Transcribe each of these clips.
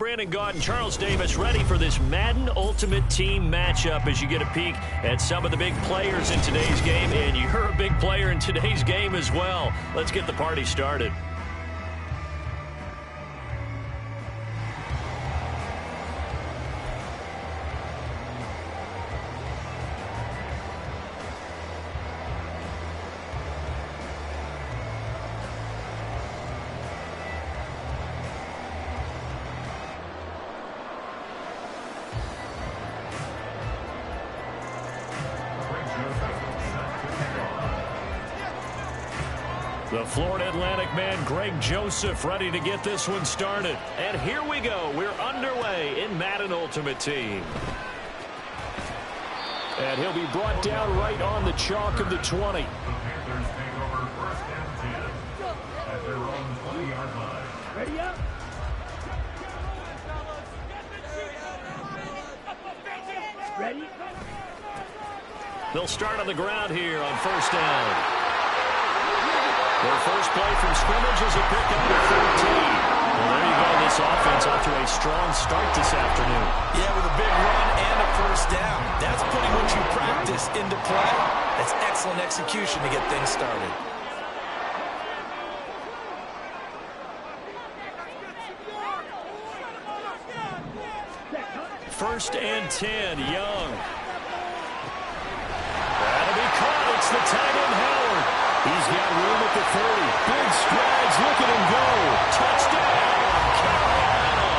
Brandon Gaud and Charles Davis ready for this Madden Ultimate Team matchup as you get a peek at some of the big players in today's game. And you're a big player in today's game as well. Let's get the party started. The Florida Atlantic man, Greg Joseph, ready to get this one started. And here we go. We're underway in Madden Ultimate Team. And he'll be brought down right on the chalk of the 20. Ready up. Ready? They'll start on the ground here on first down. Their first play from scrimmage is a pickup of 13. Well, there you go. This offense off to a strong start this afternoon. Yeah, with a big run and a first down. That's putting what you practice into play. That's excellent execution to get things started. First and 10, Young. That'll be caught. It's the tight end, Howard. He's got room at the 30. Big strides. Look at him go. Touchdown, Carolina.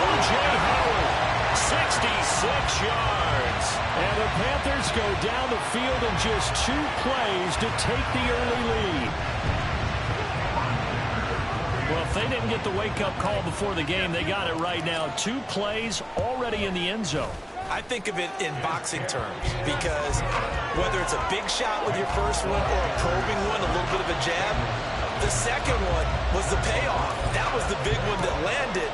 O.J. Howard, 66 yards. And the Panthers go down the field in just 2 plays to take the early lead. Well, if they didn't get the wake-up call before the game, they got it right now. 2 plays already in the end zone. I think of it in boxing terms because whether it's a big shot with your first one or a probing one, a little bit of a jab, the second one was the payoff. That was the big one that landed.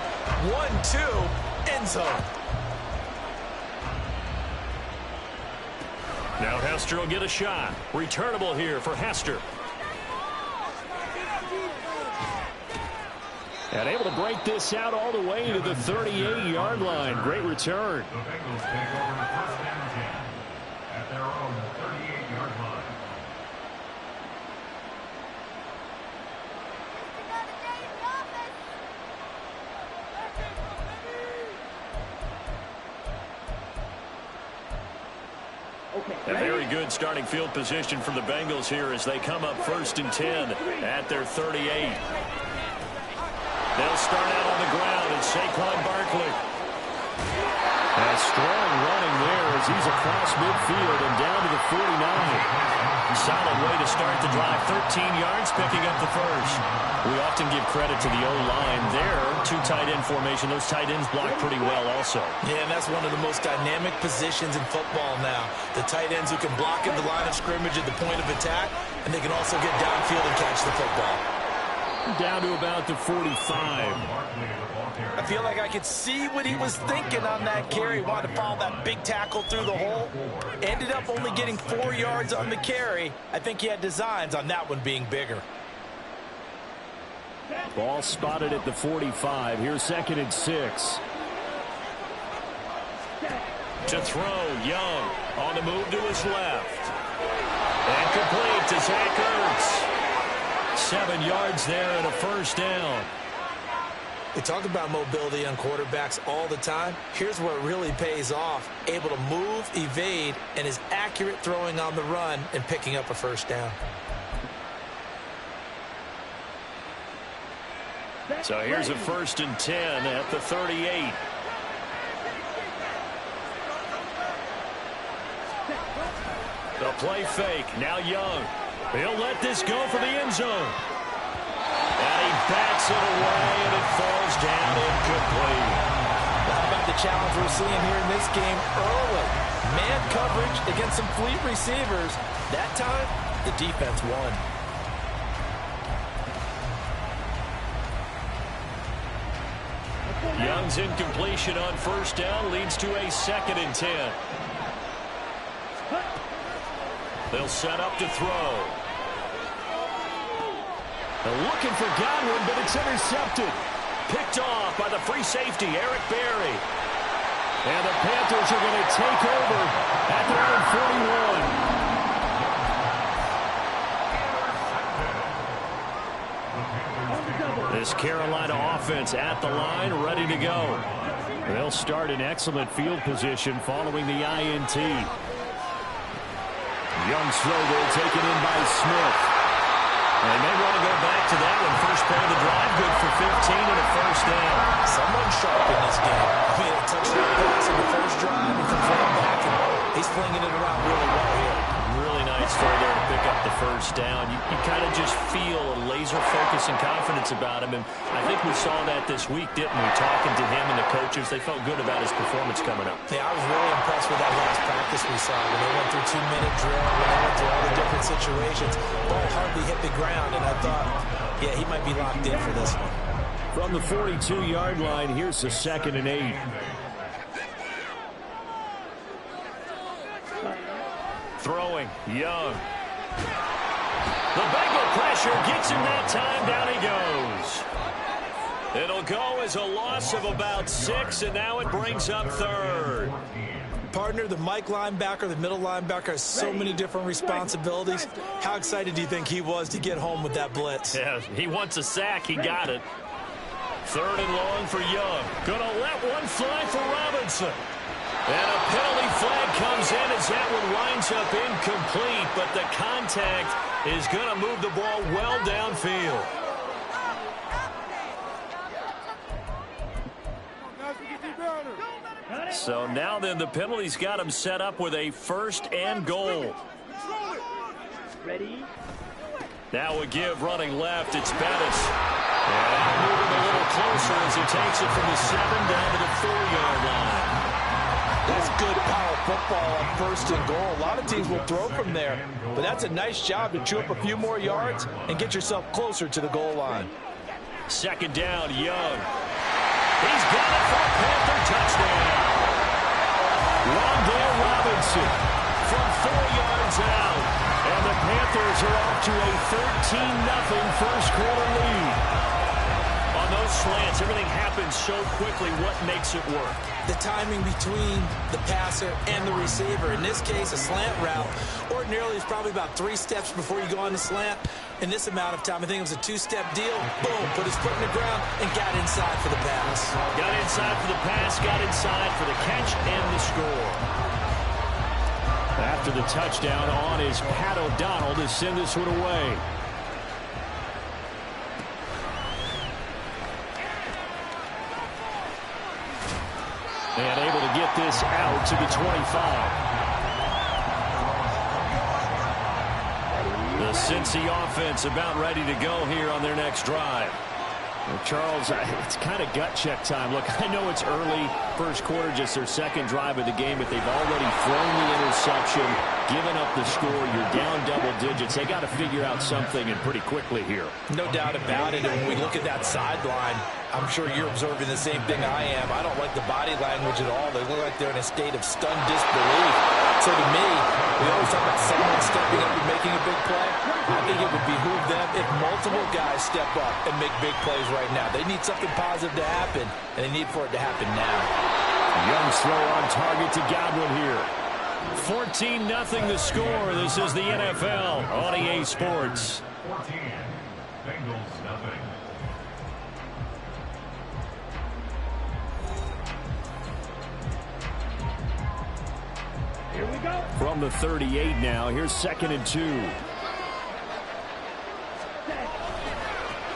1-2, end zone. Now Hester will get a shot. Returnable here for Hester. And able to break this out all the way to the 38-yard line. Great return. The Bengals take over the first and 10 at their own 38-yard line. A very good starting field position for the Bengals here as they come up first and 10 at their 38. They'll start out on the ground, and Saquon Barkley. A strong running there as he's across midfield and down to the 49. Solid way to start the drive. 13 yards, picking up the first. We often give credit to the O-line there. 2 tight end formation. Those tight ends block pretty well also. Yeah, and that's one of the most dynamic positions in football now. The tight ends who can block at the line of scrimmage at the point of attack, and they can also get downfield and catch the football. Down to about the 45. I feel like I could see what he was thinking on that carry. He wanted to follow that big tackle through the hole. Ended up only getting 4 yards on the carry. I think he had designs on that one being bigger. Ball spotted at the 45. Here's second and 6. To throw, Young on the move to his left. And complete to Zach Ertz. 7 yards there and a first down. We talk about mobility on quarterbacks all the time. Here's where it really pays off. Able to move, evade, and is accurate throwing on the run and picking up a first down. So here's a first and 10 at the 38. The play fake. Now Young. He'll let this go for the end zone. And he bats it away, and it falls down incomplete. How about the challenge we're seeing here in this game early? Man coverage against some fleet receivers. That time, the defense won. Young's incompletion on first down leads to a second and 10. They'll set up to throw. They're looking for Godwin, but it's intercepted. Picked off by the free safety, Eric Berry. And the Panthers are going to take over at their own 41. This Carolina offense at the line, ready to go. They'll start in excellent field position following the INT. Young's throw there taken in by Smith. And they want to go back to that one. First play of the drive, good for 15 and a first down. Someone sharp in this game. He had a touchdown pass in the first drive and comes right back, and he's flinging it around really well here. Really nice throw there to pick up the first down. You kind of just feel a laser focus and confidence about him, and I think we saw that this week, didn't we? Talking to him and the coaches, they felt good about his performance coming up. Yeah, I was really impressed with that last practice we saw when they went through 2-minute drill, when they went through all the different situations. Ball hardly hit the ground, and I thought, yeah, he might be locked in for this one. From the 42-yard line, here's the 2nd and 8. Throwing, Young. The Bengal pressure gets him that time. Down he goes. It'll go as a loss of about 6, and now it brings up 3rd. Partner, the Mike linebacker, the middle linebacker has so many different responsibilities. How excited do you think he was to get home with that blitz? Yeah, he wants a sack. He got it. 3rd and long for Young. Gonna let one fly for Robinson. And a penalty flag comes in as that one winds up incomplete, but the contact is going to move the ball well downfield. So now then the penalty's got him set up with a 1st and goal. Ready? Now we give running left, it's Bettis. And moving a little closer as he takes it from the 7 down to the 4-yard line. That's good power football on 1st and goal. A lot of teams will throw from there, but that's a nice job to chew up a few more yards and get yourself closer to the goal line. 2nd down, Young. He's got it for a Panther touchdown. Wandale Robinson from 4 yards out. And the Panthers are off to a 13-0 first quarter lead. On those slants, everything happens so quickly. What makes it work? The timing between the passer and the receiver. In this case, a slant route ordinarily is probably about 3 steps before you go on the slant. In this amount of time, I think it was a 2-step deal. Boom, put his foot in the ground and got inside for the pass. Got inside for the pass, got inside for the catch and the score. After the touchdown on is Pat O'Donnell to send this one away. And able to get this out to the 25. The Cincy offense about ready to go here on their next drive. Well, Charles, it's kind of gut check time. Look, I know it's early, first quarter, just their 2nd drive of the game, but they've already thrown the interception, given up the score. You're down double digits. They got to figure out something, and pretty quickly here. No doubt about it. And when we look at that sideline, I'm sure you're observing the same thing I am. I don't like the body language at all. They look like they're in a state of stunned disbelief. So to me, we always talk about someone stepping up and making a big play. I think it would behoove them if multiple guys step up and make big plays right now. They need something positive to happen, and they need for it to happen now. Young's throw on target to Godwin here. 14-0 the score. This is the NFL on EA Sports. 14, Bengals nothing. Here we go. From the 38 now, here's 2nd and 2.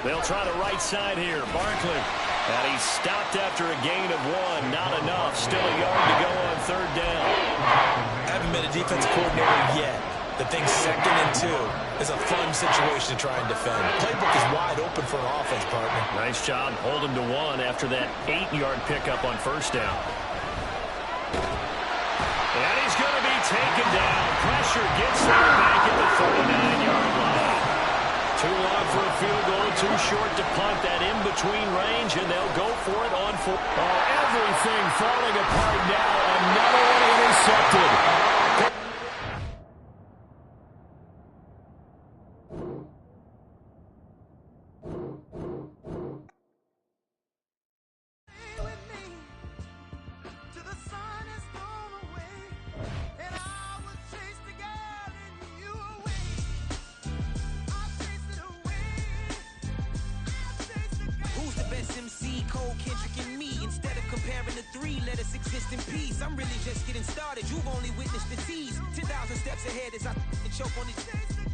They'll try the right side here. Barkley. And he's stopped after a gain of 1. Not enough. Still a yard to go on 3rd down. Haven't been a defensive coordinator yet. The thing 2nd and 2 is a fun situation to try and defend. The playbook is wide open for an offense, partner. Nice job. Hold him to 1 after that 8-yard pickup on 1st down. And he's going to be taken down. Pressure gets there back at the 49-yard line. Too long for a field goal, too short to punt. That in-between range, and they'll go for it on 4. Oh, everything falling apart now. Another one intercepted. free, let us exist in peace. I'm really just getting started, you've only witnessed the tease. 10,000 steps ahead as I choke on these.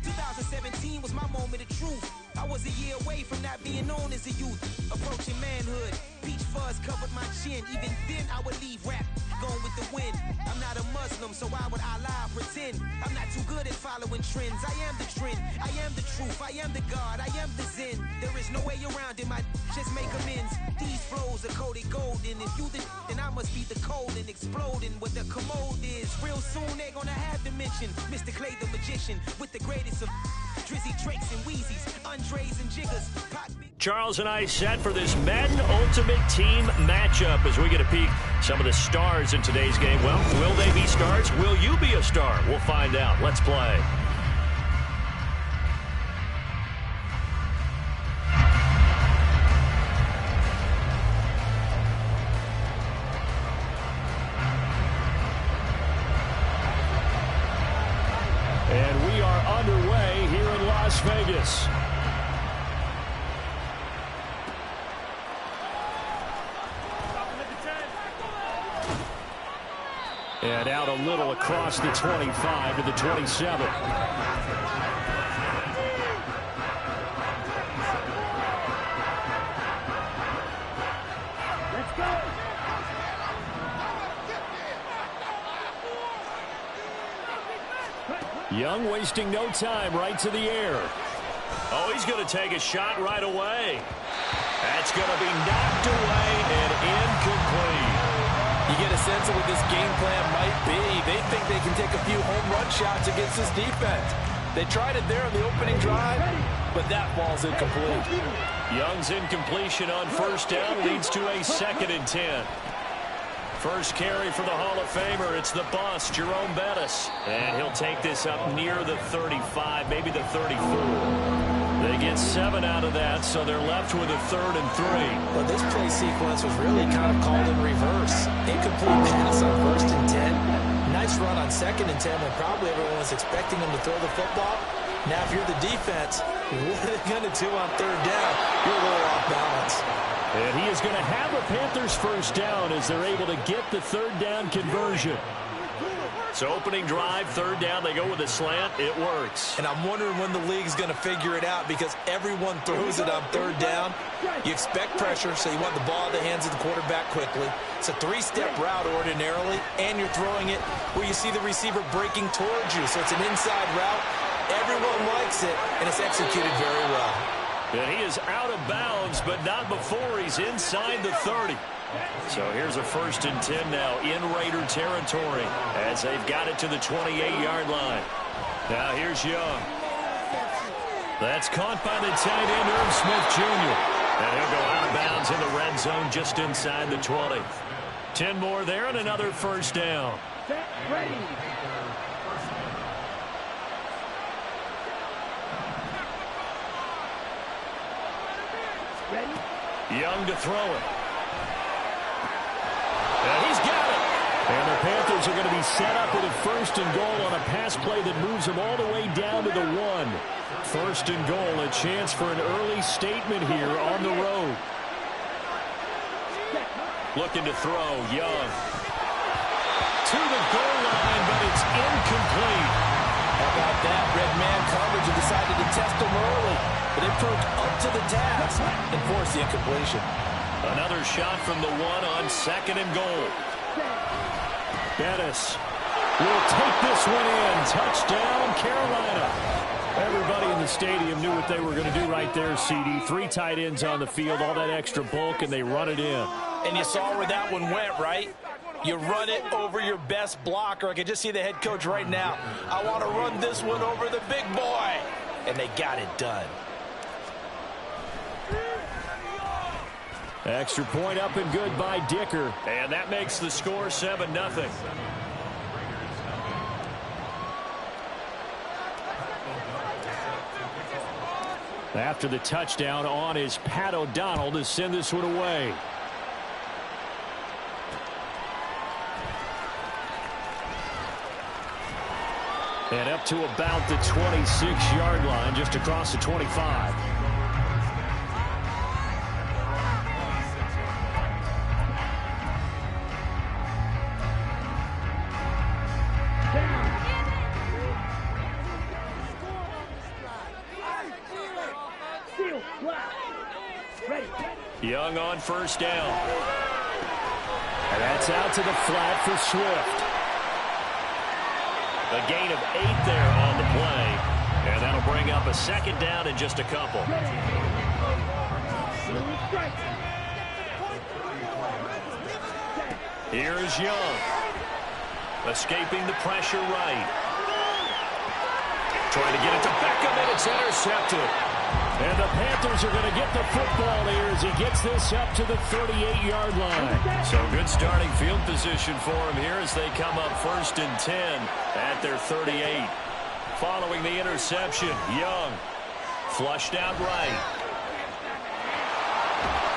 2017 was my moment of truth. I was a year away from not being known as a youth. Approaching manhood, peach fuzz covered my chin. Even then I would leave rap, going with the wind. I'm not a Muslim, so why would I lie or pretend? I'm not too good at following trends. I am the trend, I am the truth, I am the God, I am the Zen. There is no way around it, my just make amends. These flows are coated golden. If you the then I must be the cold and exploding what the commode is. Real soon they gonna have to mention Mr. Clay the magician with the greatest of Drizzy Drakes and Wheezies, Andres and Jiggers. Charles and I set for this Madden Ultimate Team matchup as we get a peek some of the stars in today's game. Well, will they be stars? Will you be a star? We'll find out. Let's play. And we are underway here in Las Vegas. And out a little across the 25 to the 27. Let's go. Young wasting no time, right to the air. Oh, he's going to take a shot right away. That's going to be knocked away and incomplete. You get a sense of what this game plan might be. They think they can take a few home run shots against this defense. They tried it there on the opening drive, but that ball's incomplete. Young's incompletion on first down leads to a 2nd and 10. First carry for the Hall of Famer. It's the boss, Jerome Bettis. And he'll take this up near the 35, maybe the 34. They get 7 out of that, so they're left with a 3rd and 3. Well, this play sequence was really kind of called in reverse. Incomplete pass on 1st and 10. Nice run on 2nd and 10 when probably everyone was expecting him to throw the football. Now, if you're the defense, what are they going to do on 3rd down? You're a little off balance. And he is going to have a Panthers first down as they're able to get the 3rd down conversion. So opening drive, 3rd down, they go with a slant. It works. And I'm wondering when the league's going to figure it out because everyone throws it on 3rd down. You expect pressure, so you want the ball in the hands of the quarterback quickly. It's a 3-step route ordinarily, and you're throwing it where you see the receiver breaking towards you. So it's an inside route. Everyone likes it, and it's executed very well. And he is out of bounds, but not before he's inside the 30. So here's a 1st and 10 now in Raider territory as they've got it to the 28-yard line. Now here's Young. That's caught by the tight end, Irv Smith Jr. And he'll go out of bounds in the red zone just inside the 20. 10 more there and another 1st down. Set, ready. Ready? Young to throw it. And he's got it. And the Panthers are going to be set up with a 1st and goal on a pass play that moves them all the way down to the 1. 1st and goal, a chance for an early statement here on the road. Looking to throw, Young. To the goal line, but it's incomplete. How about that? Red man coverage and decided to test them early. But they proved up to the task and forced the incompletion. Another shot from the 1 on 2nd and goal. Bettis will take this one in. Touchdown, Carolina. Everybody in the stadium knew what they were going to do right there, CD. 3 tight ends on the field, all that extra bulk, and they run it in. And you saw where that one went, right? You run it over your best blocker. I can just see the head coach right now. I want to run this one over the big boy. And they got it done. Extra point up and good by Dicker. And that makes the score 7-0. After the touchdown, on is Pat O'Donnell to send this one away. And up to about the 26-yard line, just across the 25. Young on first down. And that's out to the flat for Swift. A gain of 8 there on the play. And that'll bring up a second down in just a couple. Here's Young. Escaping the pressure right. Trying to get it to Beckham, and it's intercepted. And the Panthers are going to get the football here as he gets this up to the 38-yard line. So good starting field position for him here as they come up 1st and 10 at their 38. Following the interception, Young flushed out right.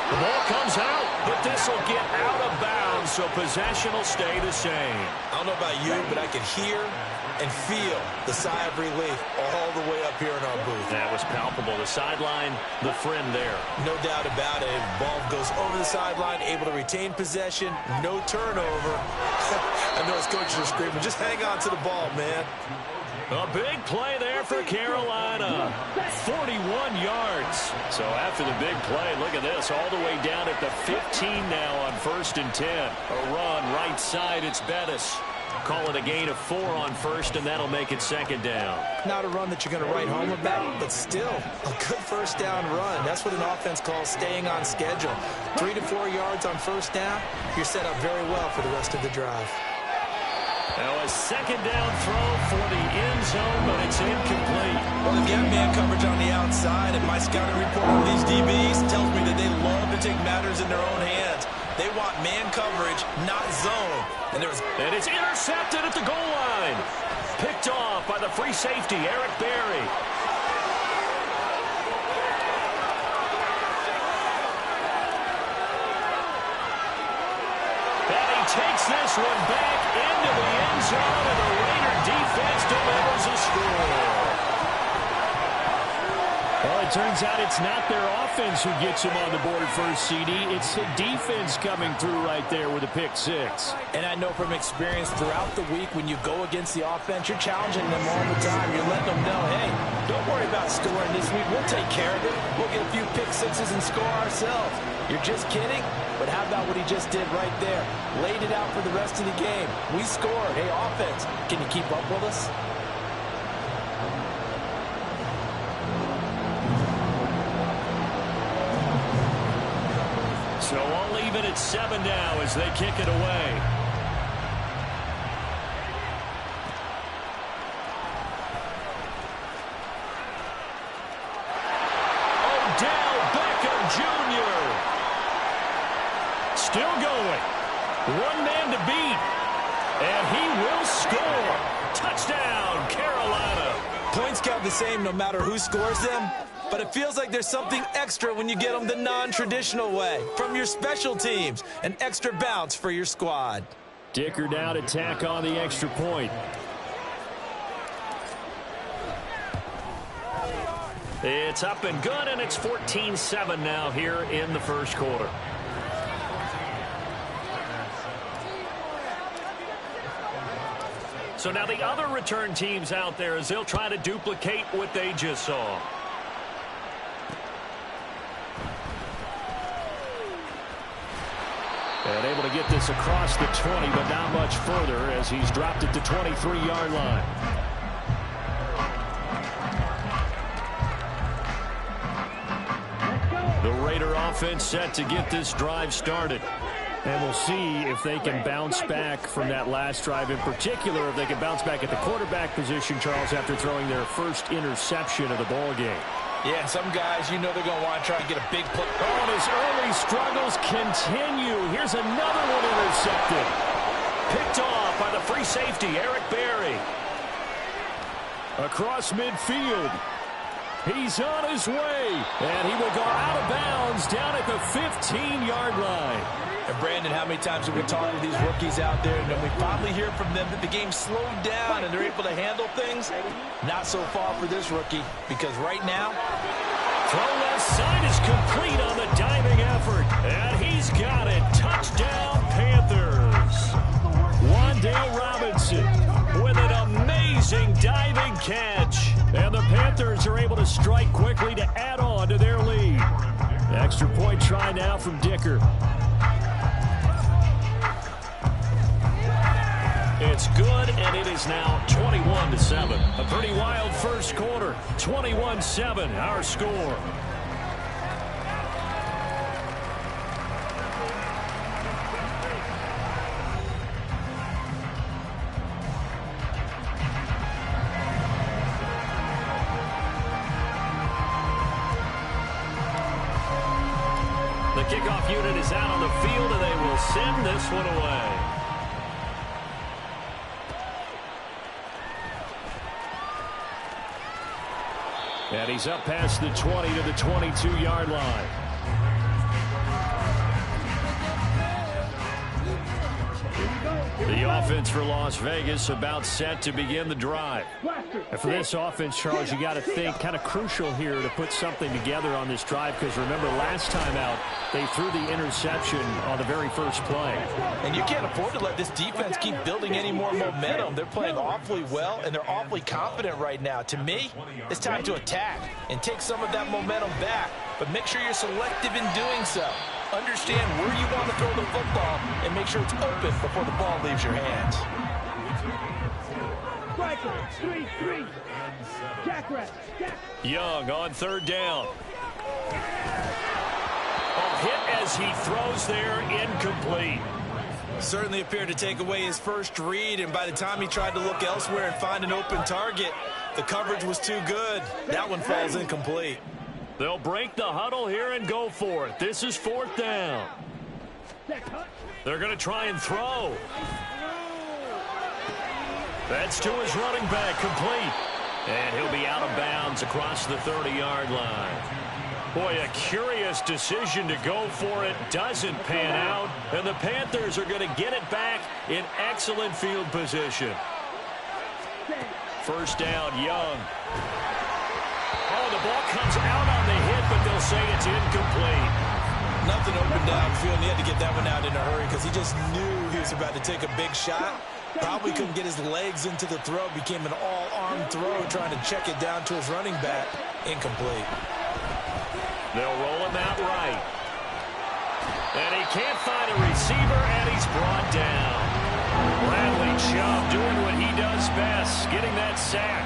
The ball comes out, but this will get out of bounds, so possession will stay the same. I don't know about you, but I can hear and feel the sigh of relief all the way up here in our booth. That was palpable. The sideline, the friend there. No doubt about it. Ball goes over the sideline, able to retain possession, no turnover. I know his coaches are screaming, just hang on to the ball, man. A big play there for Carolina. 41 yards. So after the big play, look at this, all the way down at the 15 now on 1st and 10. A run right side, it's Bettis. Call it a gain of 4 on 1st, and that'll make it 2nd down. Not a run that you're going to write home about, but still a good first down run. That's what an offense calls staying on schedule. 3 to 4 yards on 1st down, you're set up very well for the rest of the drive. Now a 2nd down throw for the end zone, but it's incomplete. Well, they've got man coverage on the outside, and my scouting report on these DBs tells me that they love to take matters in their own hands. They want man coverage, not zone. And it's intercepted at the goal line. Picked off by the free safety, Eric Berry. And he takes this one back into the end zone, and the Raider defense delivers a score. Well, it turns out it's not their offense who gets them on the board first, CD. It's the defense coming through right there with a pick 6. And I know from experience throughout the week, when you go against the offense, you're challenging them all the time. You're letting them know, hey, don't worry about scoring this week. We'll take care of it. We'll get a few pick 6s and score ourselves. You're just kidding? But how about what he just did right there? Laid it out for the rest of the game. We scored. Hey, offense, can you keep up with us? So I'll leave it at 7 now as they kick it away. Odell Beckham Jr. Still going. One man to beat. And he will score. Touchdown, Carolina. Points count the same no matter who scores them. But it feels like there's something extra when you get them the non-traditional way. From your special teams, an extra bounce for your squad. Dicker down to tack on the extra point. It's up and good, and it's 14-7 now here in the first quarter. So now the other return teams out there as they'll try to duplicate what they just saw. And able to get this across the 20, but not much further as he's dropped it to 23-yard line. The Raider offense set to get this drive started. And we'll see if they can bounce back from that last drive. In particular, if they can bounce back at the quarterback position, Charles, after throwing their first interception of the ball game. Yeah, and some guys, you know they're going to want to try and get a big play. Oh, and his early struggles continue. Here's another one intercepted. Picked off by the free safety, Eric Berry. Across midfield. He's on his way. And he will go out of bounds down at the 15-yard line. And Brandon, how many times have we talked to these rookies out there, and then we finally hear from them that the game slowed down and they're able to handle things? Not so far for this rookie, because right now, throw left side is complete on the diving effort. And he's got it. Touchdown, Panthers. Wan'Dale Robinson with an amazing diving catch. And the Panthers are able to strike quickly to add on to their lead. Extra point try now from Dicker. It's good, and it is now 21-7. A pretty wild first quarter. 21-7, our score. The kickoff unit is out on the field, and they will send this one away. And he's up past the 20 to the 22-yard line. The offense for Las Vegas about set to begin the drive. And for this offense, Charles, you got to think kind of crucial here to put something together on this drive, because remember last time out they threw the interception on the very first play. And you can't afford to let this defense keep building any more momentum. They're playing awfully well, and they're awfully confident right now. To me, it's time to attack and take some of that momentum back, but make sure you're selective in doing so. Understand where you want to throw the football and make sure it's open before the ball leaves your hands. Young on third down. A hit as he throws there, incomplete. Certainly appeared to take away his first read, and by the time he tried to look elsewhere and find an open target, the coverage was too good. That one falls incomplete. They'll break the huddle here and go for it. This is fourth down. They're going to try and throw. That's to his running back, complete. And he'll be out of bounds across the 30-yard line. Boy, a curious decision to go for it. Doesn't pan out. And the Panthers are going to get it back in excellent field position. First down, Young. Oh, the ball comes out on the hit, but they'll say it's incomplete. Nothing open downfield, and he had to get that one out in a hurry because he just knew he was about to take a big shot. Probably couldn't get his legs into the throw. Became an all-arm throw trying to check it down to his running back. Incomplete. They'll roll him out right. And he can't find a receiver, and he's brought down. Bradley Chubb doing what he does best, getting that sack.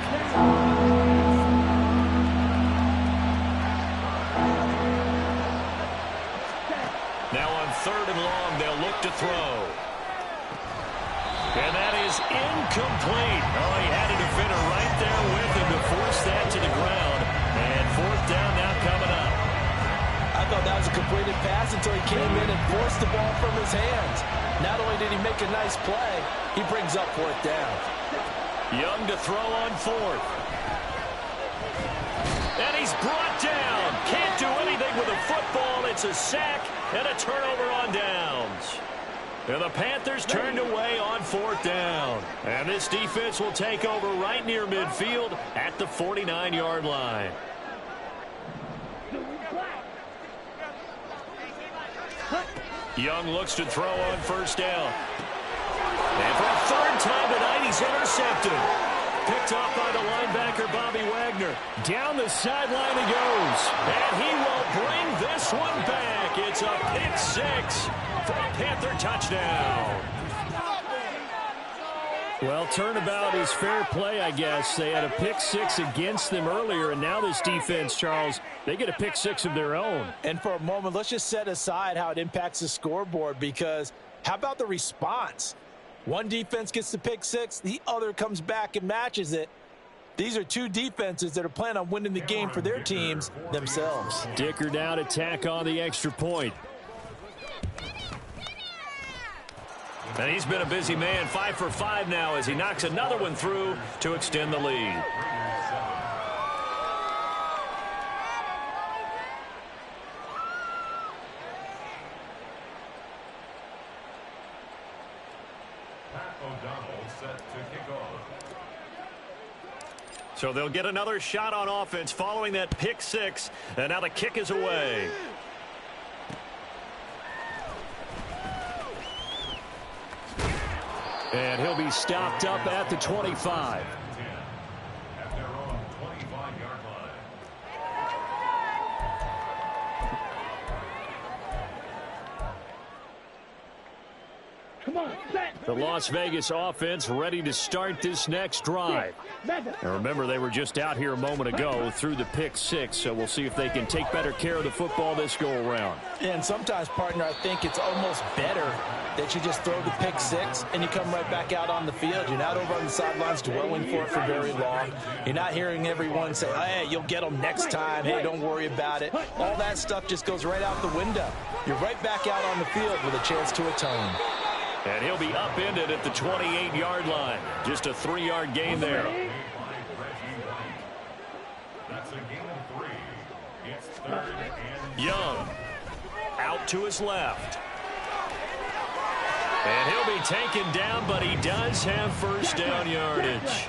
Now on third and long, they'll look to throw. And that is incomplete. Oh, he had a defender right there with him to force that to the ground. And fourth down now coming up. I thought that was a completed pass until he came in and forced the ball from his hands. Not only did he make a nice play, he brings up fourth down. Young to throw on fourth. And he's brought down. Can't do anything with a football. It's a sack and a turnover on downs. And the Panthers turned away on fourth down. And this defense will take over right near midfield at the 49-yard line. Young looks to throw on first down. And for a third time tonight, he's intercepted. Picked off by the linebacker, Bobby Wagner. Down the sideline he goes. And he will bring this one back. It's a pick six for a Panther touchdown. Well, turnabout is fair play, I guess. They had a pick six against them earlier, and now this defense, Charles, they get a pick six of their own. And for a moment, let's just set aside how it impacts the scoreboard, because how about the response? One defense gets the pick six, the other comes back and matches it. These are two defenses that are planning on winning the game for their teams themselves. Dicker now to tack on the extra point. And he's been a busy man, 5 for 5 now as he knocks another one through to extend the lead. So they'll get another shot on offense following that pick six, and now the kick is away. And he'll be stopped up at the 25. At their own 25-yard line. The Las Vegas offense ready to start this next drive. And remember, they were just out here a moment ago through the pick six, so we'll see if they can take better care of the football this go-around. And sometimes, partner, I think it's almost better that you just throw the pick six and you come right back out on the field. You're not over on the sidelines dwelling for it for very long. You're not hearing everyone say, hey, you'll get them next time. Hey, don't worry about it. All that stuff just goes right out the window. You're right back out on the field with a chance to atone. And he'll be upended at the 28-yard line. Just a 3-yard gain there. That's a gain of 3. It's third and Young out to his left. And he'll be taken down, but he does have first down yardage.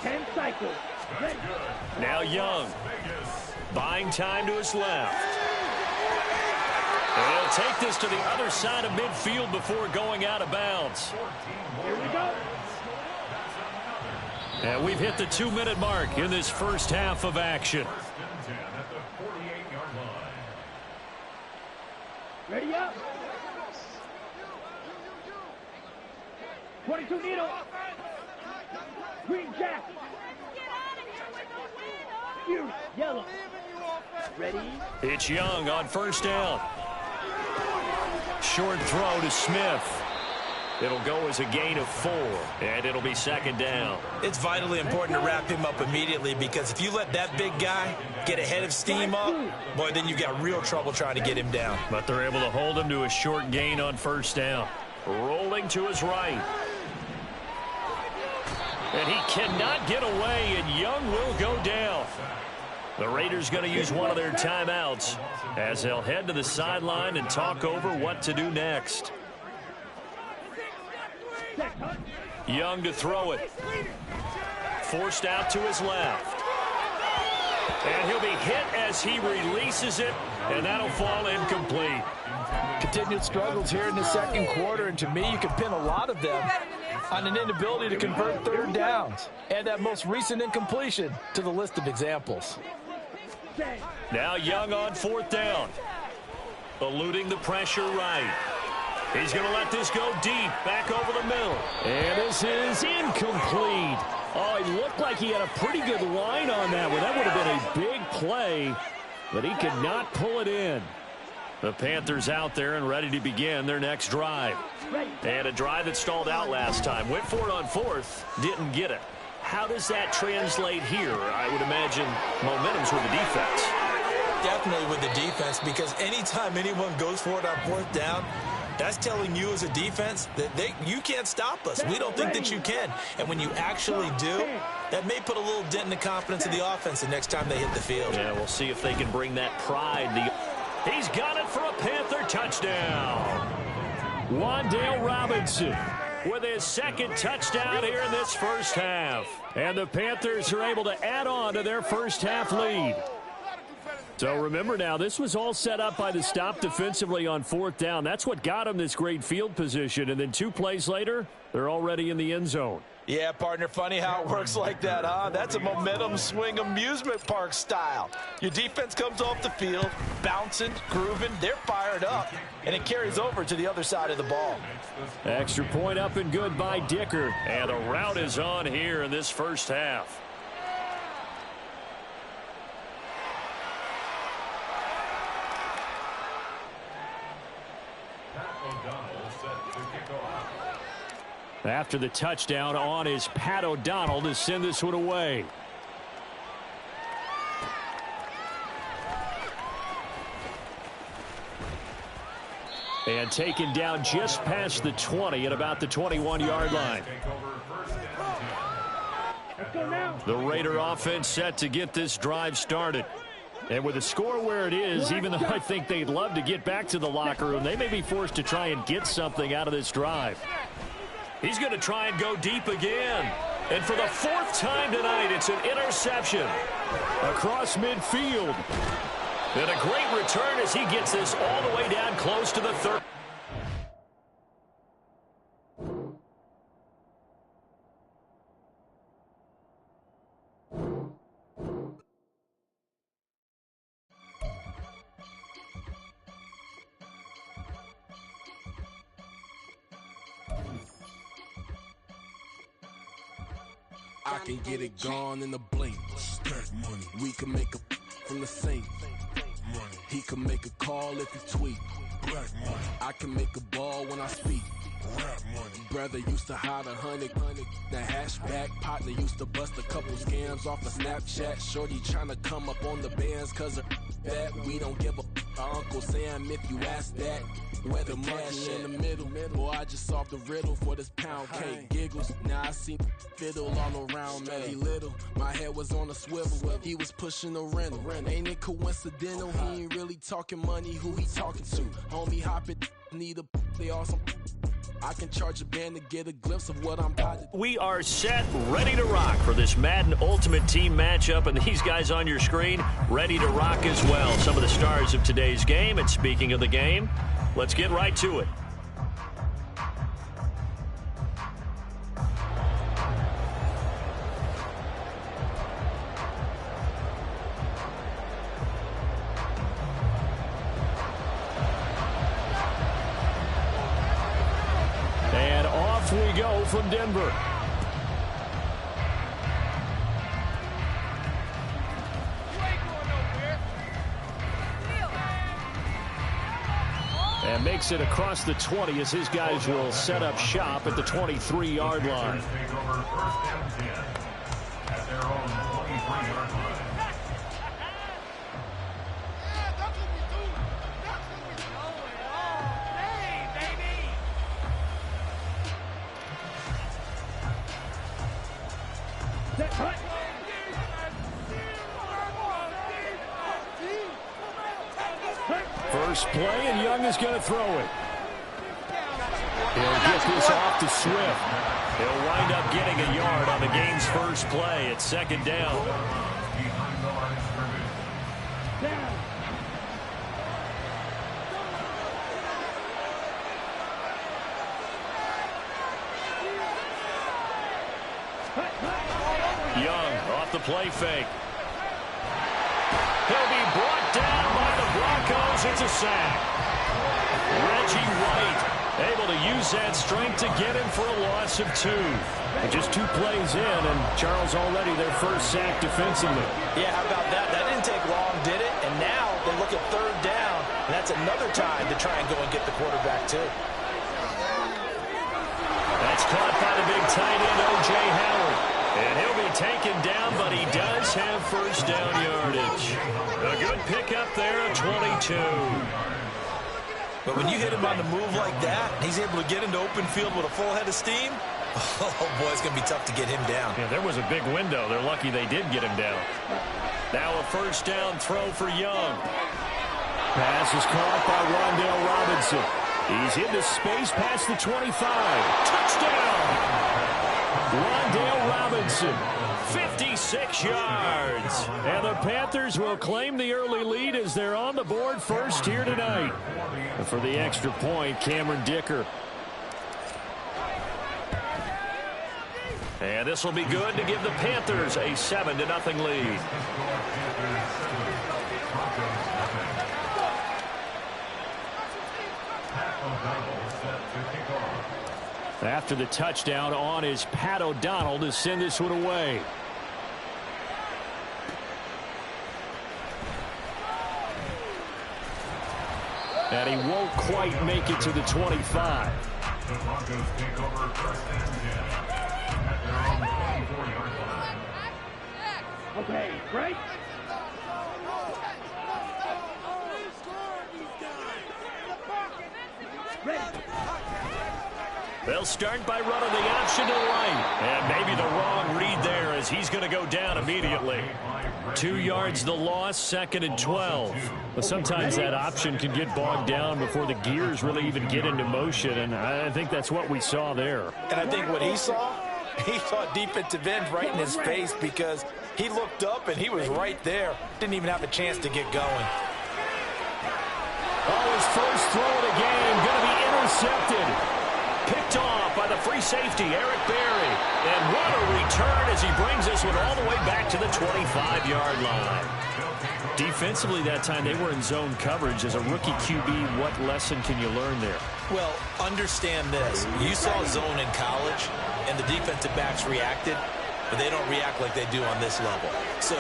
10 cycles. Now Young buying time to his left. And he'll take this to the other side of midfield before going out of bounds. Here we go. And we've hit the 2-minute mark in this first half of action. at the 48-yard line. Ready up. 22 needle. Green jack. You yellow. Ready. It's Young on first down. Short throw to Smith. It'll go as a gain of 4, and it'll be second down. It's vitally important to wrap him up immediately, because if you let that big guy get ahead of steam up, boy, then you've got real trouble trying to get him down. But they're able to hold him to a short gain on first down. Rolling to his right. And he cannot get away, and Young will go down. The Raiders going to use one of their timeouts as they'll head to the sideline and talk over what to do next. Young to throw it. Forced out to his left. And he'll be hit as he releases it, and that'll fall incomplete. Continued struggles here in the second quarter, and to me, you can pin a lot of them on an inability to convert third downs. Add that most recent incompletion to the list of examples. Now Young on fourth down. Eluding the pressure right. He's going to let this go deep, back over the middle. And this is incomplete. Oh, he looked like he had a pretty good line on that one. That would have been a big play, but he could not pull it in. The Panthers out there and ready to begin their next drive. And a drive that stalled out last time. Went for it on fourth, didn't get it. How does that translate here? I would imagine momentum's with the defense. Definitely with the defense, because anytime anyone goes for it on fourth down, that's telling you as a defense that you can't stop us. We don't think that you can. And when you actually do, that may put a little dent in the confidence of the offense the next time they hit the field. Yeah, we'll see if they can bring that pride. He's got it for a Panther touchdown. Wan'Dale Robinson with his second touchdown here in this first half. And the Panthers are able to add on to their first half lead. So remember now, this was all set up by the stop defensively on fourth down. That's what got them this great field position. And then 2 plays later, they're already in the end zone. Yeah, partner, funny how it works like that, huh? That's a momentum swing amusement park style. Your defense comes off the field, bouncing, grooving, they're fired up, and it carries over to the other side of the ball. Extra point up and good by Dicker. And the route is on here in this first half. After the touchdown on is Pat O'Donnell to send this one away. And taken down just past the 20 at about the 21-yard line. The Raider offense set to get this drive started. And with the score where it is, even though I think they'd love to get back to the locker room, they may be forced to try and get something out of this drive. He's going to try and go deep again. And for the 4th time tonight, it's an interception across midfield. And a great return as he gets this all the way down close to the 30. I can get it gone in a blink. Stack money. We can make a from the sink. Money. He can make a call if he tweet. Black money. I can make a ball when I speak. Rap money. Brother used to hide 100. The hashback partner used to bust a couple scams off of Snapchat. Shorty tryna come up on the bands cause of that. We don't give a Uncle Sam if you ask that. Where the cash in the middle. Boy, I just solved the riddle for this pound cake. Giggles. Now I see fiddle all around me. Little. My head was on a swivel. He was pushing a rental. Ain't it coincidental? He ain't really talking money. Who he talking to? Homie hopping. Need a they awesome. I can charge a band to get a glimpse of what I'm about to do. We are set, ready to rock for this Madden Ultimate Team matchup, and these guys on your screen ready to rock as well. Some of the stars of today's game, and speaking of the game, let's get right to it. And off we go from Denver. And makes it across the 20 as his guys will set up shop at the 23-yard line. Take over first and 10 at their own 23-yard line. First play, and Young is going to throw it. He'll get this off to Swift. He'll wind up getting a yard on the game's first play. It's second down. Behind the line of scrimmage. Young off the play fake. He'll be brought down by the Broncos. It's a sack. Reggie White able to use that strength to get him for a loss of 2. And just 2 plays in, and Charles already their first sack defensively. Yeah, how about that? That didn't take long, did it? And now they look at third down, and that's another time to try and go and get the quarterback, too. That's caught by the big tight end, O.J. Howard. And he'll be taken down, but he does have first down yardage. A good pickup there at 22. But when you hit him on the move like that, he's able to get into open field with a full head of steam. Oh, boy, it's going to be tough to get him down. Yeah, there was a big window. They're lucky they did get him down. Now a first down throw for Young. Pass is caught by Rondale Robinson. He's into space past the 25. Touchdown! Rondale Robinson, 56 yards. And the Panthers will claim the early lead as they're on the board first here tonight. And for the extra point, Cameron Dicker. And this will be good to give the Panthers a 7-0 lead. After the touchdown on is Pat O'Donnell to send this one away. And he won't quite make it to the 25. The Broncos take over first and 10 at their own 24-yard line. Okay, break. Ready. They'll start by running the option to Light. And maybe the wrong read there as he's going to go down immediately. 2 yards the loss, 2nd and 12. But sometimes that option can get bogged down before the gears really even get into motion, and I think that's what we saw there. And I think what he saw defensive end right in his face because he looked up and he was right there. Didn't even have a chance to get going. Oh, his first throw of the game going to be intercepted. Picked off by the free safety, Eric Berry. And what a return as he brings this one all the way back to the 25-yard line. Defensively that time, they were in zone coverage. As a rookie QB, what lesson can you learn there? Well, understand this. You saw zone in college, and the defensive backs reacted. but they don't react like they do on this level. So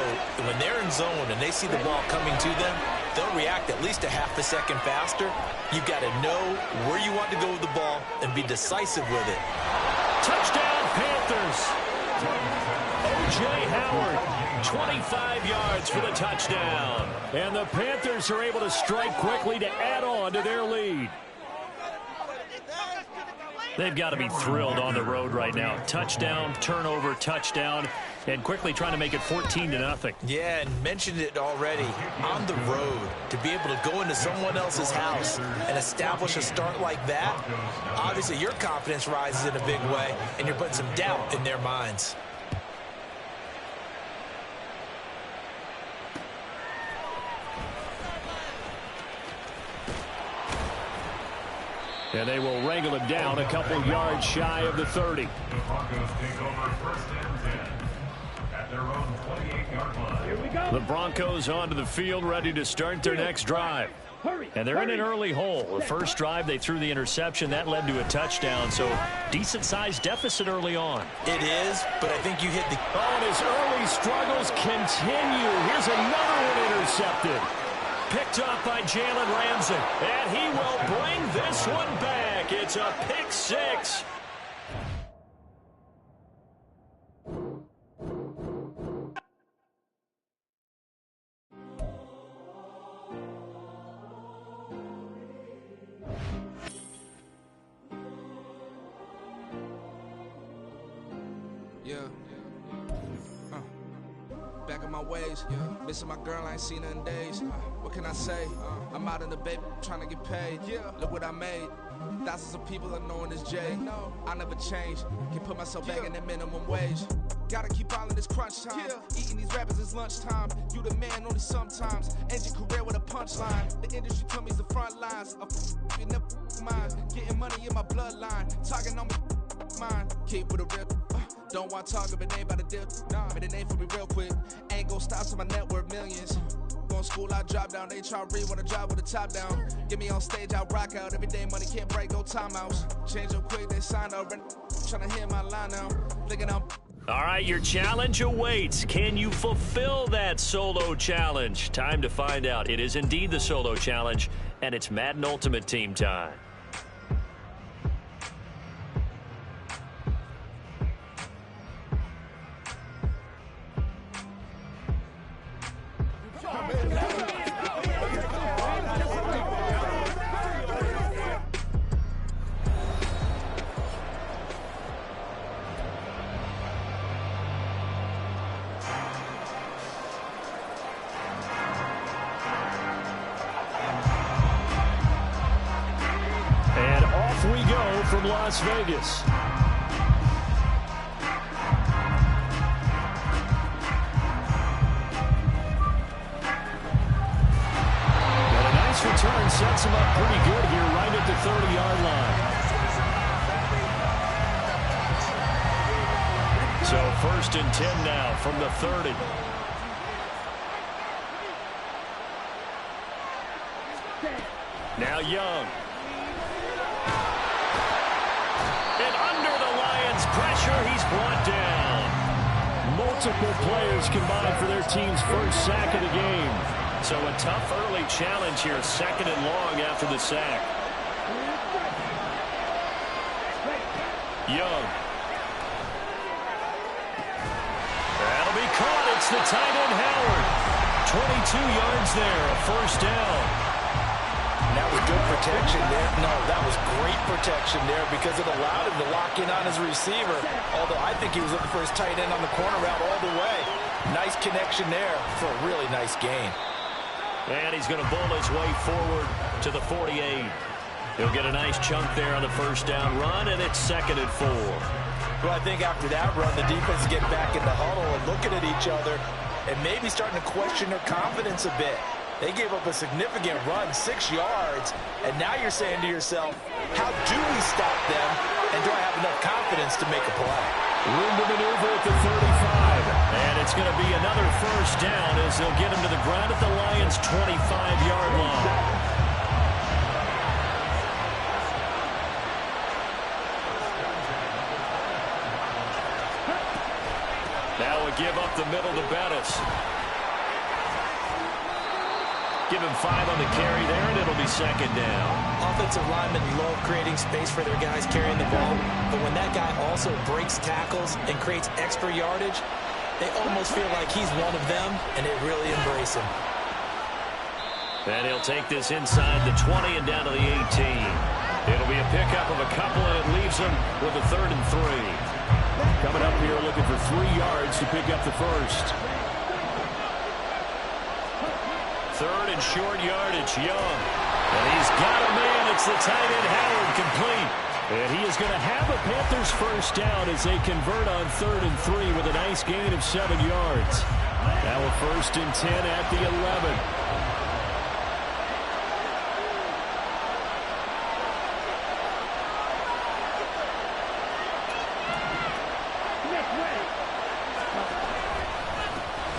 when they're in zone and they see the ball coming to them, they'll react at least a half a second faster. You've got to know where you want to go with the ball and be decisive with it. Touchdown, Panthers. O.J. Howard, 25 yards for the touchdown. And the Panthers are able to strike quickly to add on to their lead. They've got to be thrilled on the road right now. Touchdown, turnover, touchdown, and quickly trying to make it 14-0. Yeah, and mentioned it already. On the road, to be able to go into someone else's house and establish a start like that, obviously your confidence rises in a big way, and you're putting some doubt in their minds. And they will wrangle him down a couple yards shy of the 30. The Broncos take over first and 10 at their own 28-yard line. Here we go. The Broncos onto the field, ready to start their next drive. Hurry. And they're in an early hole. The first drive, they threw the interception. That led to a touchdown, so decent-sized deficit early on. It is, but I think you hit the... Oh, and his early struggles continue. Here's another one intercepted. Picked off by Jalen Ramsey. And he will bring this one back. It's a pick six. Yeah. Back in my ways. Missing my girl, I ain't seen her in days. What can I say? I'm out in the baby, trying to get paid. Look what I made. Thousands of people are knowing this Jay. I never change. Can put myself back in the minimum wage. Gotta keep all in this crunch time. Eating these rappers is lunchtime. You the man only sometimes. End your career with a punchline. The industry told me it's the front lines. You never mind. Getting money in my bloodline. Talking on me, mine. Keep with a rip. Don't want to talk if it ain't about a dip. But it ain't for me real quick. Ain't gon' stop till my net worth millions. Going school, I drop down. They try to read when I drive with the top down. Get me on stage, I rock out. Every day money can't break, go timeouts. Change up quick, they signed up. Trying to hear my line now. Thinking I'm... All right, your challenge awaits. Can you fulfill that solo challenge? Time to find out. It is indeed the solo challenge, and it's Madden Ultimate Team time. We go from Las Vegas. Got a nice return, sets him up pretty good here right at the 30-yard line. So 1st and 10 now from the 30. Now Young. Pressure, he's brought down. Multiple players combined for their team's first sack of the game. So a tough early challenge here, 2nd and long after the sack. Young. That'll be caught. It's the tight end Howard. 22 yards there, a 1st down. That was good protection there. No, that was great protection there because it allowed him to lock in on his receiver. Although I think he was looking for his tight end on the corner route all the way. Nice connection there for a really nice gain. And he's going to bull his way forward to the 48. He'll get a nice chunk there on the 1st down run, and it's 2nd and 4. Well, I think after that run, the defense is getting back in the huddle and looking at each other and maybe starting to question their confidence a bit. They gave up a significant run, 6 yards, and now you're saying to yourself, how do we stop them, and do I have enough confidence to make a play? Room to maneuver at the 35, and it's going to be another 1st down as they'll get him to the ground at the Lions' 25-yard line. give up the middle to Bettis. Give him 5 on the carry there, and it'll be second down. Offensive linemen love creating space for their guys carrying the ball, but when that guy also breaks tackles and creates extra yardage, they almost feel like he's one of them, and they really embrace him. And he'll take this inside the 20 and down to the 18. It'll be a pickup of a couple, and it leaves him with a 3rd and 3. Coming up here looking for 3 yards to pick up the first. 3rd and short yardage, Young. And he's got a man. It's the tight end, Howard, complete. And he is going to have a Panthers first down as they convert on 3rd and 3 with a nice gain of 7 yards. Now a 1st and 10 at the 11.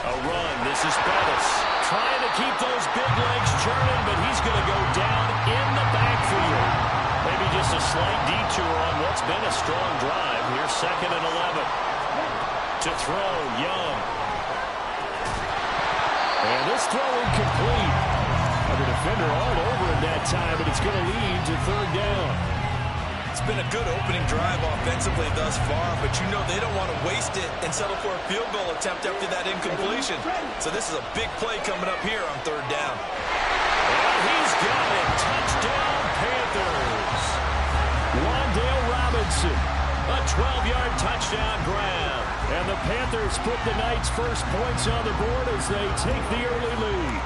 A run. This is Bettis. Trying to keep those big legs churning, but he's going to go down in the backfield. Maybe just a slight detour on what's been a strong drive. Here's 2nd and 11. To throw, Young. And this throw incomplete. The defender all over him that time, but it's going to lead to 3rd down. It's been a good opening drive offensively thus far, but you know they don't want to waste it and settle for a field goal attempt after that incompletion. So this is a big play coming up here on 3rd down. And he's got it. Touchdown, Panthers. Wandale Robinson, a 12-yard touchdown grab. And the Panthers put the Knights' first points on the board as they take the early lead.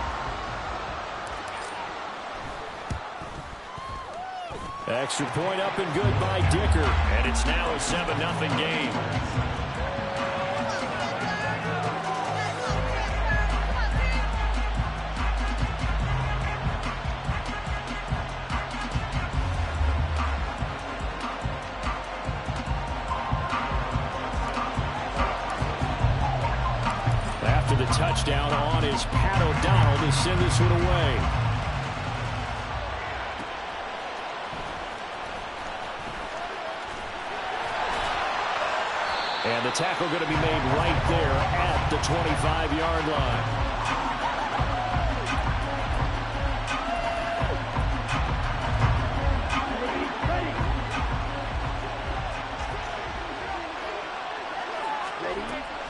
Extra point up and good by Dicker. And it's now a 7-0 game. After the touchdown on is Pat O'Donnell to send this one away. And the tackle going to be made right there at the 25-yard line.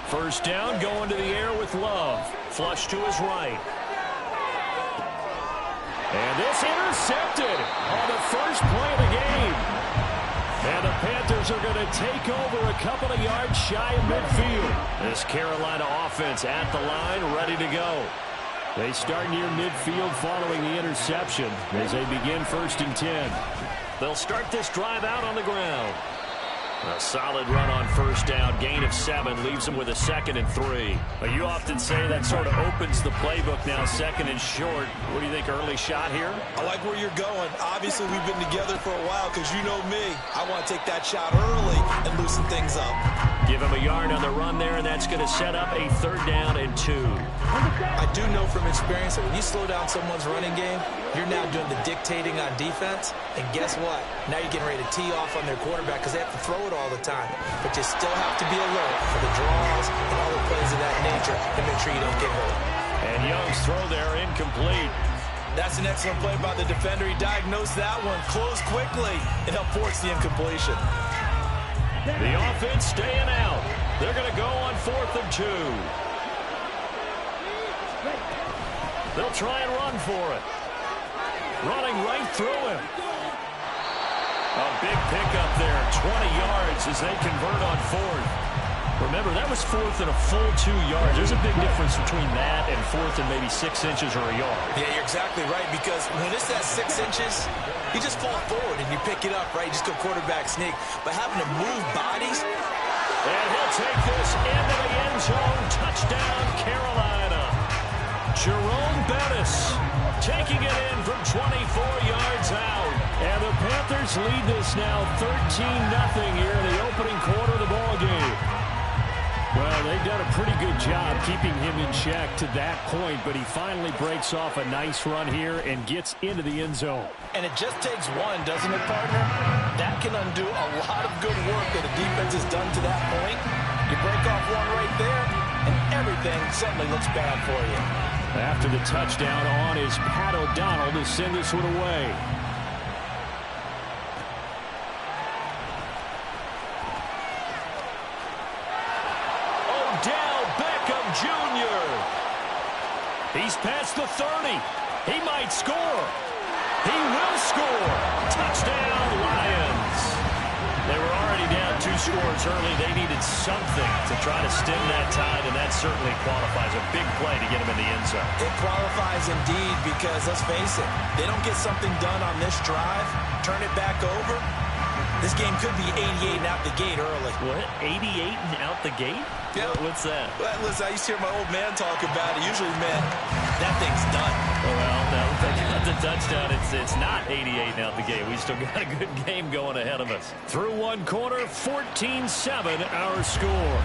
First down, going to the air with Love. Flush to his right. And this intercepted on the first play of the game. And the Panthers are going to take over a couple of yards shy of midfield. This Carolina offense at the line, ready to go. They start near midfield following the interception as they begin 1st and 10. They'll start this drive out on the ground. A solid run on first down, gain of 7, leaves them with a 2nd and 3. But you often say that sort of opens the playbook now, 2nd and short. What do you think, early shot here? I like where you're going. Obviously, we've been together for a while because you know me. I want to take that shot early and loosen things up. Give him a yard on the run there, and that's going to set up a 3rd down and 2. I do know from experience that when you slow down someone's running game, you're now doing the dictating on defense. And guess what? Now you're getting ready to tee off on their quarterback because they have to throw it all the time. But you still have to be alert for the draws and other plays of that nature to make sure you don't get hurt. And Young's throw there incomplete. That's an excellent play by the defender. He diagnosed that one, closed quickly, and helped force the incompletion. The offense staying out. They're going to go on 4th and 2. They'll try and run for it. Running right through him. A big pickup there, 20 yards as they convert on 4th. Remember, that was 4th and a full 2 yards. There's a big difference between that and 4th and maybe 6 inches or a yard. Yeah, you're exactly right, because when it's that 6 inches, you just fall forward and you pick it up, right? You just go quarterback sneak. But having to move bodies. And he'll take this into the end zone. Touchdown, Carolina. Jerome Bettis taking it in from 24 yards out. And the Panthers lead this now 13-0 here in the opening quarter of the ball game. Well, they've done a pretty good job keeping him in check to that point, but he finally breaks off a nice run here and gets into the end zone. And it just takes one, doesn't it, partner? That can undo a lot of good work that the defense has done to that point. You break off one right there, and everything suddenly looks bad for you. After the touchdown on is Pat O'Donnell to send this one away. Odell Beckham Jr. He's past the 30. He might score. He will score. Touchdown, Lions. They were already down 2 scores early. They needed something to try to stem that tide, and that certainly qualifies. A big play to get them in the end zone. It qualifies indeed because, let's face it, they don't get something done on this drive, turn it back over, this game could be 88 and out the gate early. What? 88 and out the gate? Yeah. What's that? Well, listen, I used to hear my old man talk about it. Usually meant that thing's done. Well, now they got the touchdown. It's not 88 and out the gate. We still got a good game going ahead of us. Through one quarter, 14-7 our score.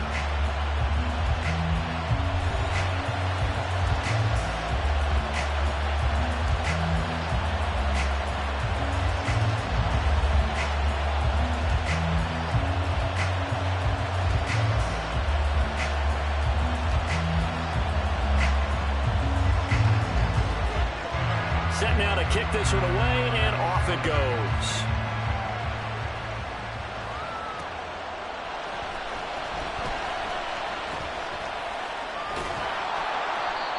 Set now to kick this one away, and off it goes.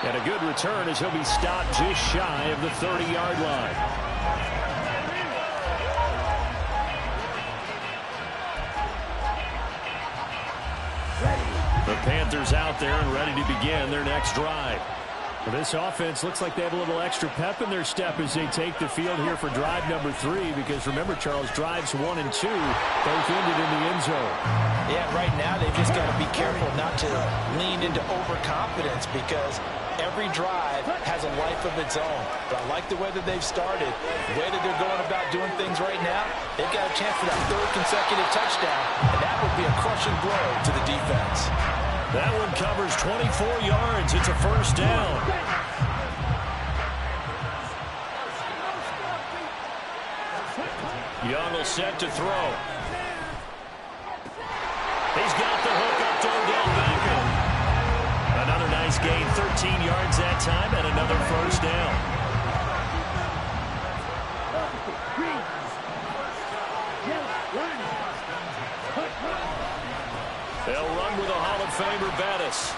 And a good return as he'll be stopped just shy of the 30-yard line. The Panthers out there and ready to begin their next drive. Well, this offense looks like they have a little extra pep in their step as they take the field here for drive number 3, because remember, Charles, drives 1 and 2 both ended in the end zone. Yeah, right now they've just got to be careful not to lean into overconfidence, because every drive has a life of its own. But I like the way that they've started, the way that they're going about doing things right now. They've got a chance for that 3rd consecutive touchdown, and that would be a crushing blow to the defense. That one covers 24 yards. It's a first down. Young will set to throw. He's got the hook up to Odell Beckham. Another nice gain, 13 yards that time, and another first down. They'll run with a Hall of Famer, Bettis.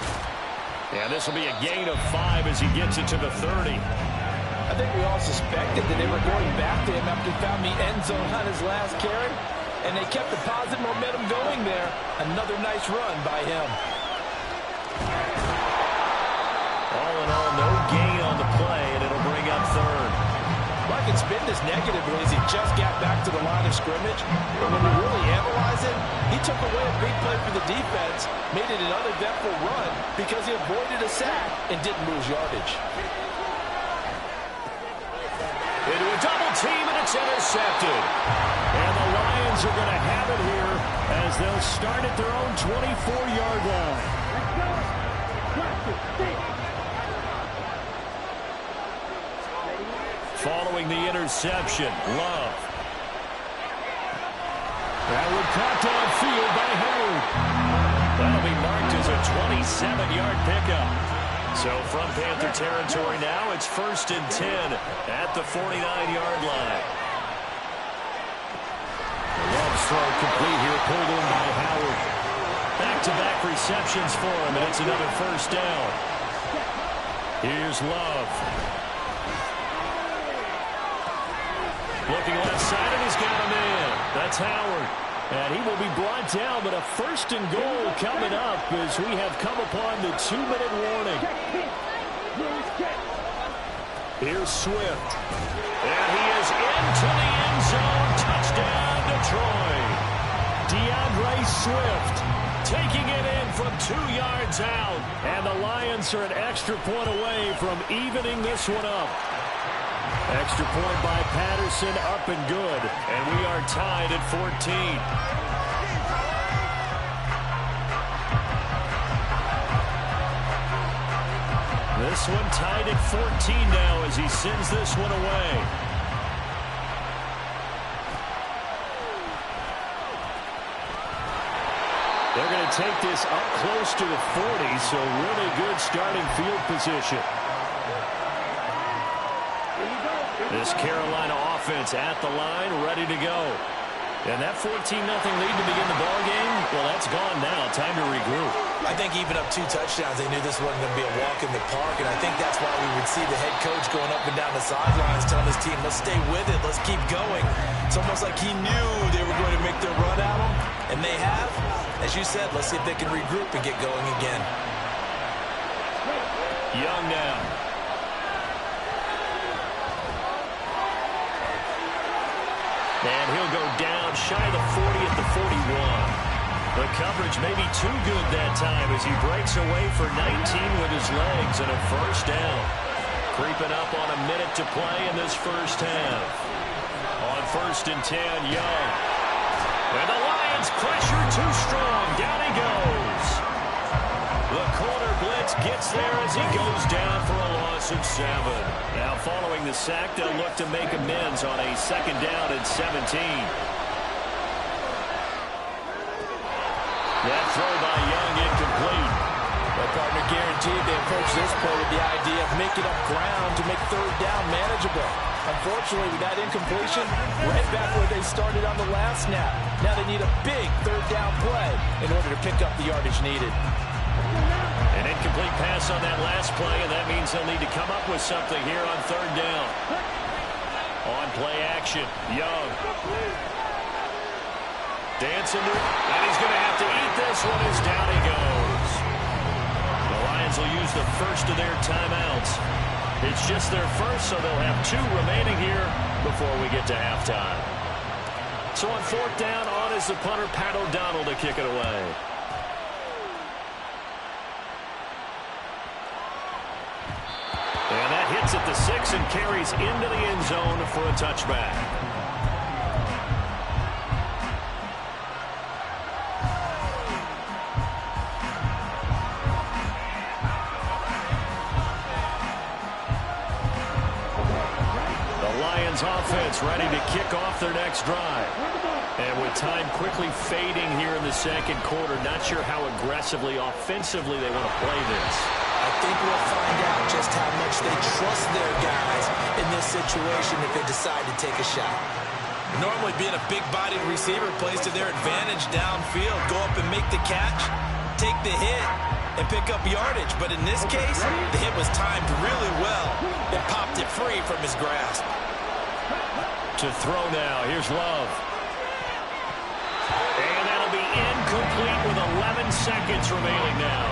And this will be a gain of 5 as he gets it to the 30. I think we all suspected that they were going back to him after he found the end zone on his last carry, and they kept the positive momentum going there. Another nice run by him. All in all, no gain on the play, and it'll bring up 3rd. Well, I can spin this negatively as he just got back to the line of scrimmage. But when we really analyze it, he took away a big play for the defense, made it an uneventful run because he avoided a sack and didn't lose yardage. Into a double team, and it's intercepted. And the Lions are going to have it here as they'll start at their own 24-yard line. Following the interception, Love. That one caught downfield by Howard. That'll be marked as a 27-yard pickup. So from Panther territory now, it's 1st and 10 at the 49-yard line. Love's throw complete here, pulled in by Howard. Back-to-back receptions for him, and it's another first down. Here's Love. Looking left side, and he's got a man. That's Howard. And he will be brought down, but a 1st and goal coming up as we have come upon the 2-minute warning. Here's Swift. And he is into the end zone. Touchdown, Detroit. DeAndre Swift taking it in from 2 yards out. And the Lions are an extra point away from evening this one up. Extra point by Patterson, up and good. And we are tied at 14. This one tied at 14 now as he sends this one away. They're going to take this up close to the 40, so really good starting field position. This Carolina offense at the line, ready to go. And that 14-0 lead to begin the ballgame, well, that's gone now. Time to regroup. I think even up 2 touchdowns, they knew this wasn't going to be a walk in the park, and I think that's why we would see the head coach going up and down the sidelines telling his team, let's stay with it, let's keep going. It's almost like he knew they were going to make their run at him, and they have. As you said, let's see if they can regroup and get going again. Young now. And he'll go down shy of the 40 at the 41. The coverage may be too good that time as he breaks away for 19 with his legs and a first down. Creeping up on a minute to play in this first half. On 1st and 10, Young. And the Lions pressure too strong. Down he goes. The corner blitz gets there as he goes down for a loss of 7. Now following the sack, they'll look to make amends on a 2nd down and 17. That throw by Young incomplete. Well, partner, guaranteed they approach this play with the idea of making up ground to make 3rd down manageable. Unfortunately, with that incompletion, right back where they started on the last snap. Now they need a big 3rd down play in order to pick up the yardage needed. An incomplete pass on that last play, and that means they'll need to come up with something here on 3rd down. On play action, Young. Dancing to it, and he's going to have to eat this one as down he goes. The Lions will use the first of their timeouts. It's just their first, so they'll have 2 remaining here before we get to halftime. So on 4th down, on is the punter, Pat O'Donnell, to kick it away. And that hits at the 6 and carries into the end zone for a touchback. The Lions offense ready to kick off their next drive. And with time quickly fading here in the 2nd quarter, not sure how aggressively, offensively they want to play this. I think we'll find out just how much they trust their guys in this situation if they decide to take a shot. Normally being a big-bodied receiver plays to their advantage downfield. Go up and make the catch, take the hit, and pick up yardage. But in this case, the hit was timed really well and popped it free from his grasp. To throw now, here's Love. And that'll be incomplete with 11 seconds remaining now.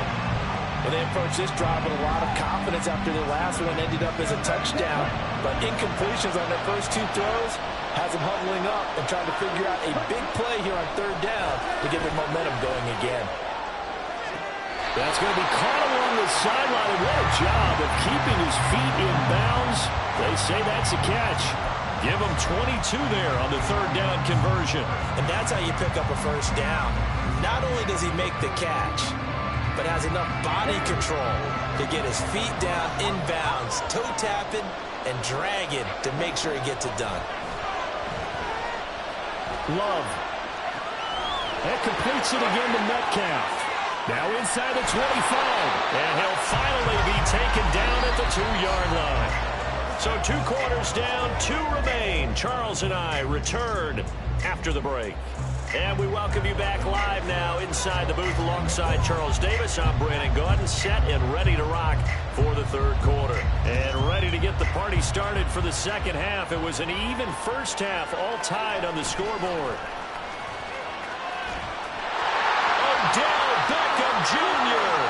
Well, they approached this drive with a lot of confidence after the last one ended up as a touchdown. But incompletions on their first 2 throws has them huddling up and trying to figure out a big play here on 3rd down to get their momentum going again. That's going to be caught along the sideline. And what a job of keeping his feet in bounds. They say that's a catch. Give him 22 there on the 3rd down conversion. And that's how you pick up a first down. Not only does he make the catch, but has enough body control to get his feet down inbounds, toe tapping and dragging to make sure he gets it done. Love. That completes it again to Metcalf. Now inside the 25. And he'll finally be taken down at the 2-yard line. So 2 quarters down, 2 remain. Charles and I return after the break. And we welcome you back live now inside the booth alongside Charles Davis. I'm Brandon Gaudin, set and ready to rock for the 3rd quarter. And ready to get the party started for the 2nd half. It was an even first half, all tied on the scoreboard. Odell Beckham Jr.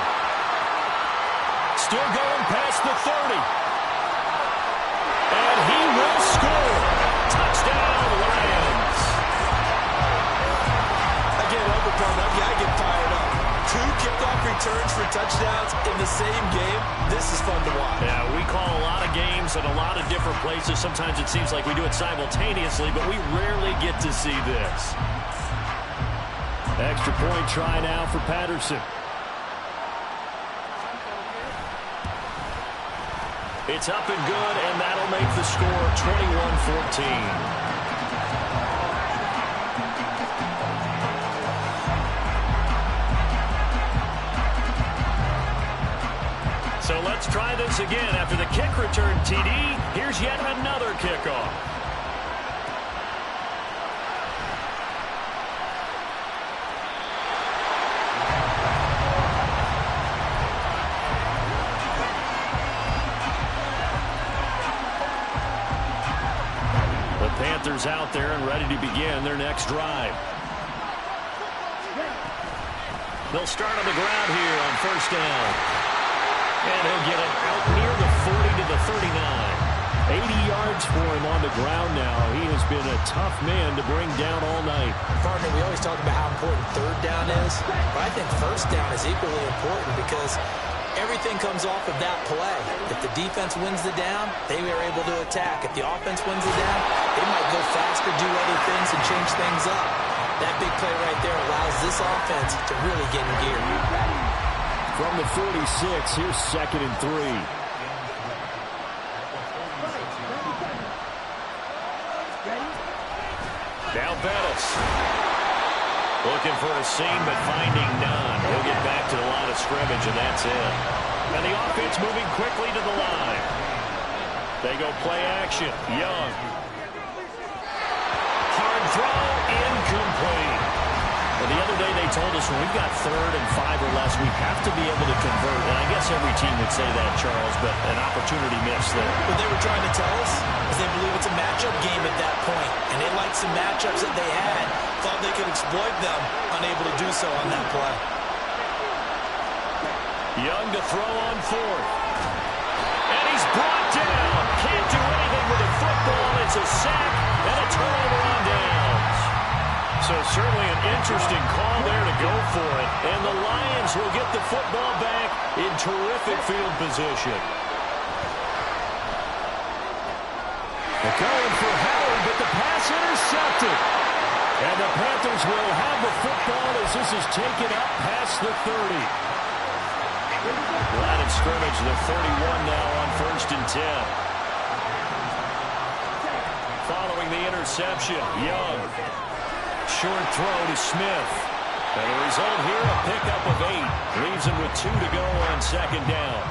Still going past the 30. And he will score. Touchdown, Lions. I get fired up. 2 kickoff returns for touchdowns in the same game. This is fun to watch. Yeah, we call a lot of games at a lot of different places. Sometimes it seems like we do it simultaneously, but we rarely get to see this. Extra point try now for Patterson. It's up and good, and that'll make the score 21-14. let's try this again. After the kick return TD, here's yet another kickoff. The Panthers out there and ready to begin their next drive. They'll start on the ground here on first down. And he'll get it out near the 40 to the 39. 80 yards for him on the ground now. He has been a tough man to bring down all night. Partner, we always talk about how important third down is, but I think first down is equally important because everything comes off of that play. If the defense wins the down, they are able to attack. If the offense wins the down, they might go faster, do other things, and change things up. That big play right there allows this offense to really get in gear. From the 46, here's 2nd and 3. Now Bettis. Looking for a seam, but finding none. He'll get back to the line of scrimmage, and that's it. And the offense moving quickly to the line. They go play action. Young. Hard throw, incomplete. Well, the other day they told us when we've got 3rd and 5 or less, we have to be able to convert. And I guess every team would say that, Charles, but an opportunity missed there. What they were trying to tell us is they believe it's a matchup game at that point, and they liked some matchups that they had, thought they could exploit them, unable to do so on that play. Young to throw on 4th. And he's brought down. Can't do anything with the football. It's a sack and a turnover on downs. So certainly an interesting call there to go for it. And the Lions will get the football back in terrific field position. They're going for Howard, but the pass intercepted. And the Panthers will have the football as this is taken up past the 30. Line of scrimmage, the 31 now on 1st and 10. Following the interception, Young. Short throw to Smith. And the result here, a pickup of 8. Leaves him with 2 to go on 2nd down.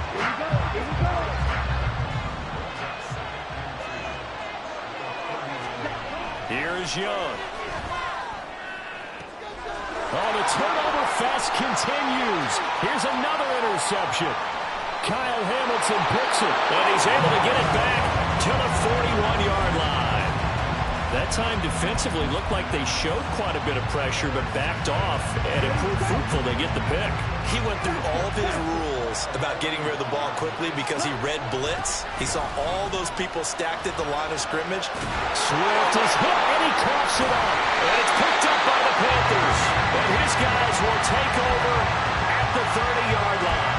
Here's Young. Oh, the turnover fest continues. Here's another interception. Kyle Hamilton picks it, and he's able to get it back to the 41-yard line. That time defensively looked like they showed quite a bit of pressure, but backed off, and it proved fruitful. They get the pick. He went through all of his rules about getting rid of the ball quickly because he read blitz. He saw all those people stacked at the line of scrimmage. Swift is hit, and he coughs it up. And it's picked up by the Panthers. And his guys will take over at the 30-yard line.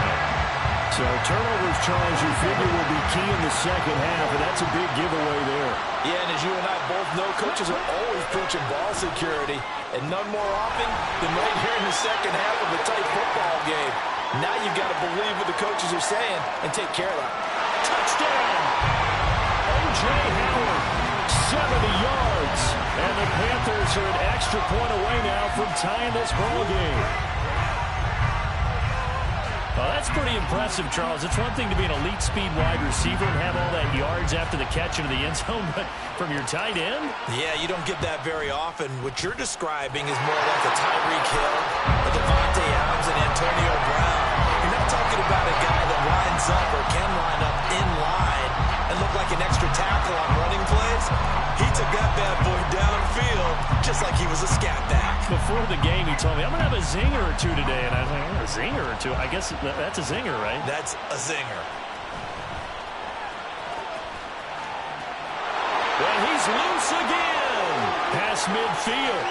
So turnovers, Charles, you figure will be key in the second half, and that's a big giveaway there. Yeah, and as you and I both know, coaches are always preaching ball security, and none more often than right here in the second half of a tight football game. Now you've got to believe what the coaches are saying and take care of that. Touchdown! O.J. Howard, 70 yards. And the Panthers are an extra point away now from tying this ball game. Well, that's pretty impressive, Charles. It's one thing to be an elite speed wide receiver and have all that yards after the catch into the end zone, but from your tight end? Yeah, you don't get that very often. What you're describing is more like a Tyreek Hill, a Devontae Adams, and Antonio Brown. You're not talking about a guy that lines up or can line up in line and look like an extra tackle on running plays. He took that bad boy downfield just like he was a scat back. Before the game, he told me, I'm going to have a zinger or two today. And I was like, oh, a zinger or two? I guess that's a zinger, right? That's a zinger. Well, he's loose again. Past midfield.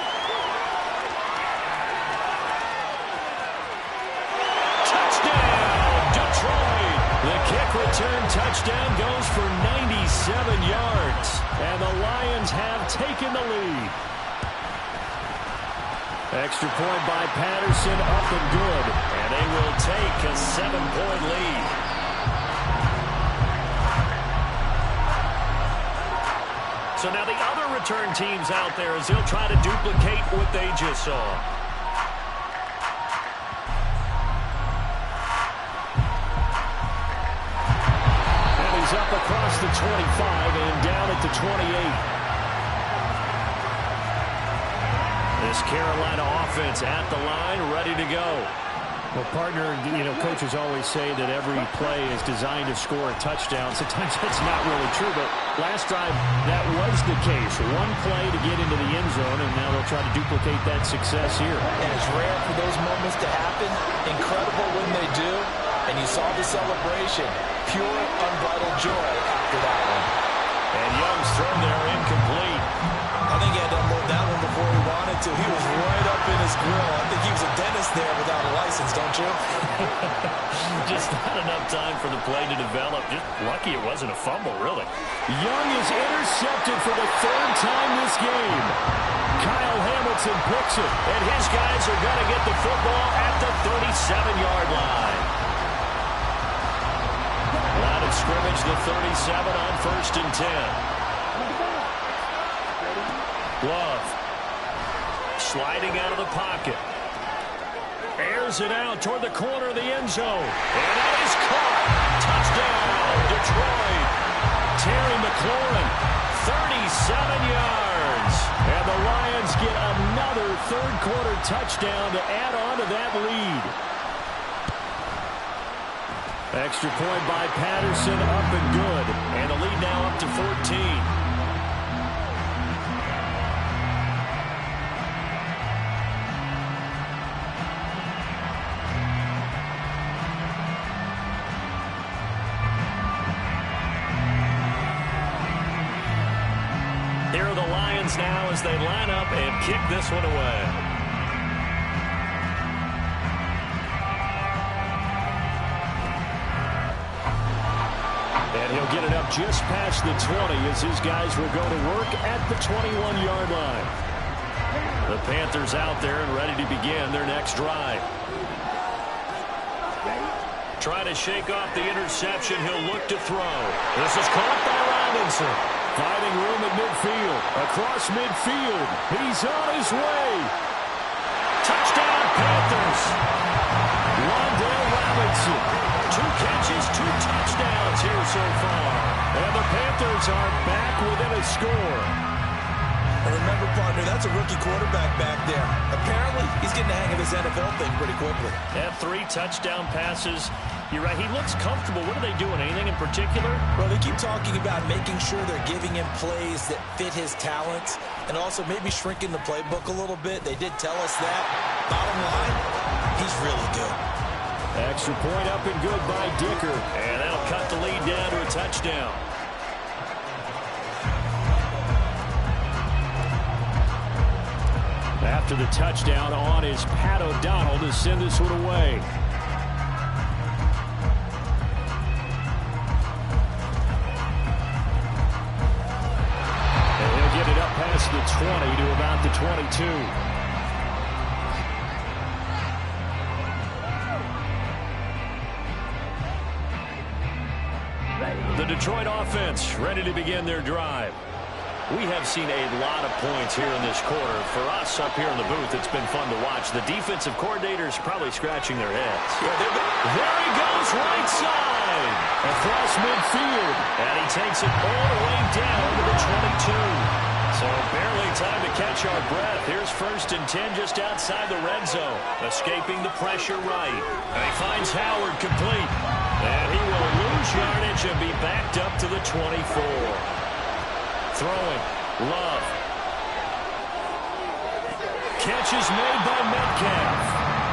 Touchdown, Detroit. The kick return touchdown goes for 97 yards. And the Lions have taken the lead. Extra point by Patterson, up and good. And they will take a 7-point lead. So now the other return teams out there as they'll try to duplicate what they just saw. across the 25 and down at the 28. This Carolina offense at the line, ready to go. Well, partner, coaches always say that every play is designed to score a touchdown. Sometimes that's not really true, but last drive, that was the case. One play to get into the end zone, and now they'll try to duplicate that success here. And it's rare for those moments to happen. Incredible when they do. And you saw the celebration. Pure, unbridled joy after that one. And Young's thrown there incomplete. I think he had to unload that one before he wanted to. He was right up in his grill. I think he was a dentist there without a license, don't you? Just not enough time for the play to develop. Just lucky it wasn't a fumble, really. Young is intercepted for the third time this game. Kyle Hamilton picks it, and his guys are going to get the football at the 37-yard line. Line of scrimmage, the 37 on 1st and 10. Love sliding out of the pocket. Airs it out toward the corner of the end zone. And that is caught. Touchdown, Detroit. Terry McLaurin, 37 yards. And the Lions get another third-quarter touchdown to add on to that lead. Extra point by Patterson, up and good. And the lead now up to 14. Here are the Lions now as they line up and kick this one away. And he'll get it up just past the 20 as his guys will go to work at the 21-yard line. The Panthers out there and ready to begin their next drive. Trying to shake off the interception. He'll look to throw. This is caught by Robinson. Finding room at midfield. Across midfield. He's on his way. Touchdown, Panthers. Wandale Robinson. 2 catches, 2 touchdowns here so far. And the Panthers are back within a score. And remember, partner, that's a rookie quarterback back there. Apparently, he's getting the hang of this NFL thing pretty quickly. Had 3 touchdown passes. You're right, he looks comfortable. What are they doing? Anything in particular? Well, they keep talking about making sure they're giving him plays that fit his talents and also maybe shrinking the playbook a little bit. They did tell us that. Bottom line, he's really good. Extra point up and good by Dicker. And that'll cut the lead down to a touchdown. After the touchdown on is Pat O'Donnell to send this one away. And he'll get it up past the 20 to about the 22. The Detroit offense ready to begin their drive. We have seen a lot of points here in this quarter. For us up here in the booth, it's been fun to watch. The defensive coordinators probably scratching their heads. There he goes, right side. Across midfield. And he takes it all the way down to the 22. So barely time to catch our breath. Here's 1st and 10 just outside the red zone. Escaping the pressure right. And he finds Howard complete. And he will lose yardage and be backed up to the 24. Throwing. Love. Catch is made by Metcalf.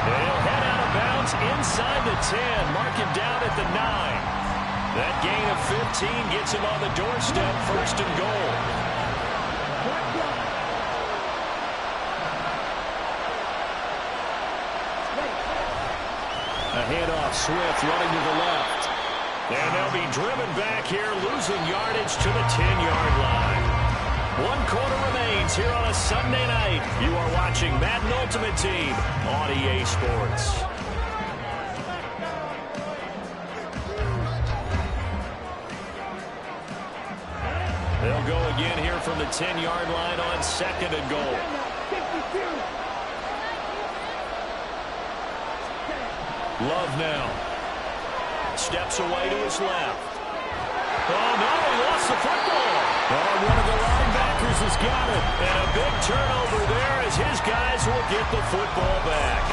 They'll head out of bounds inside the 10. Mark him down at the 9. That gain of 15 gets him on the doorstep. 1st and goal. A handoff. Swift running to the left. And they'll be driven back here, losing yardage to the 10-yard line. 1 quarter remains here on a Sunday night. You are watching Madden Ultimate Team on EA Sports. They'll go again here from the 10-yard line on 2nd and goal. Love now. Steps away to his left. Oh, no, he lost the football. Oh, one of the linebackers has got it. And a big turnover there as his guys will get the football back.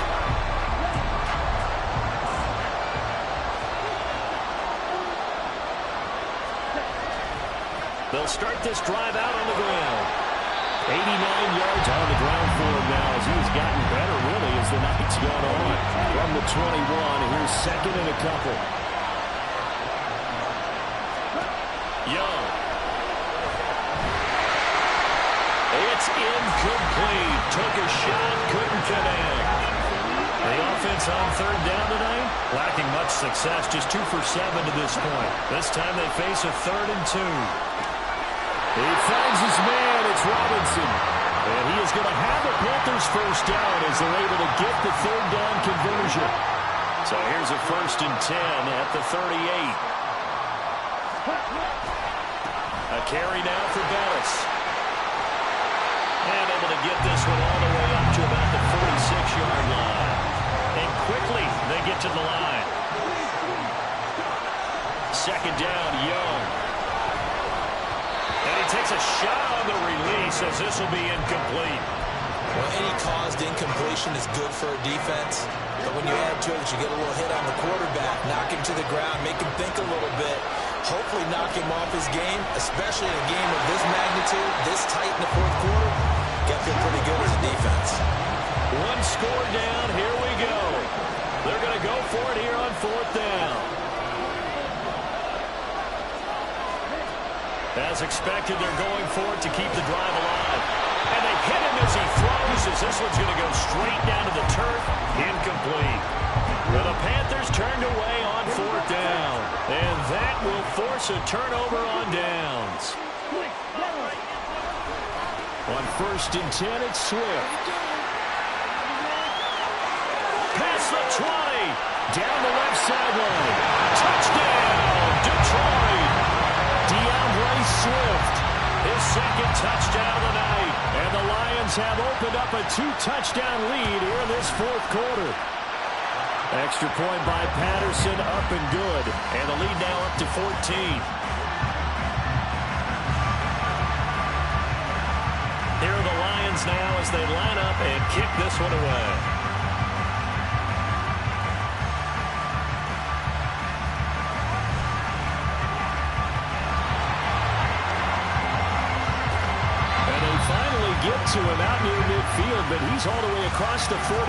They'll start this drive out on the ground. 89 yards on the ground for him now as he's gotten better, really, as the night's gone on. From the 21, here's second and a couple. Young. It's incomplete. Took a shot, couldn't connect. The offense on third down tonight, lacking much success, just 2 for 7 to this point. This time they face a 3rd and 2. He finds his man. It's Robinson. And he is going to have the Panthers first down as they're able to get the third down conversion. So here's a 1st and 10 at the 38. A carry now for Bettis. And able to get this one all the way up to about the 46-yard line. And quickly they get to the line. Second down, Young. And he takes a shot on the release as this will be incomplete. Well, any caused incompletion is good for a defense. But when you add to it that you get a little hit on the quarterback, knock him to the ground, make him think a little bit, hopefully knock him off his game, especially in a game of this magnitude, this tight in the fourth quarter, got to feel pretty good as a defense. One score down, here we go. They're going to go for it here on 4th down. As expected, they're going for it to keep the drive alive. And they hit him as he throws, as this one's going to go straight down to the turf. Incomplete. Well, the Panthers turned away on 4th down. And that will force a turnover on downs. On 1st and 10, it's Swift. Past the 20. Down the left sideline. Touchdown, Detroit. DeAndre Swift, his second touchdown of the night. And the Lions have opened up a 2-touchdown lead here in this 4th quarter. Extra point by Patterson, up and good. And the lead now up to 14. Here are the Lions now as they line up and kick this one away. Get to him out near midfield, but he's all the way across the 45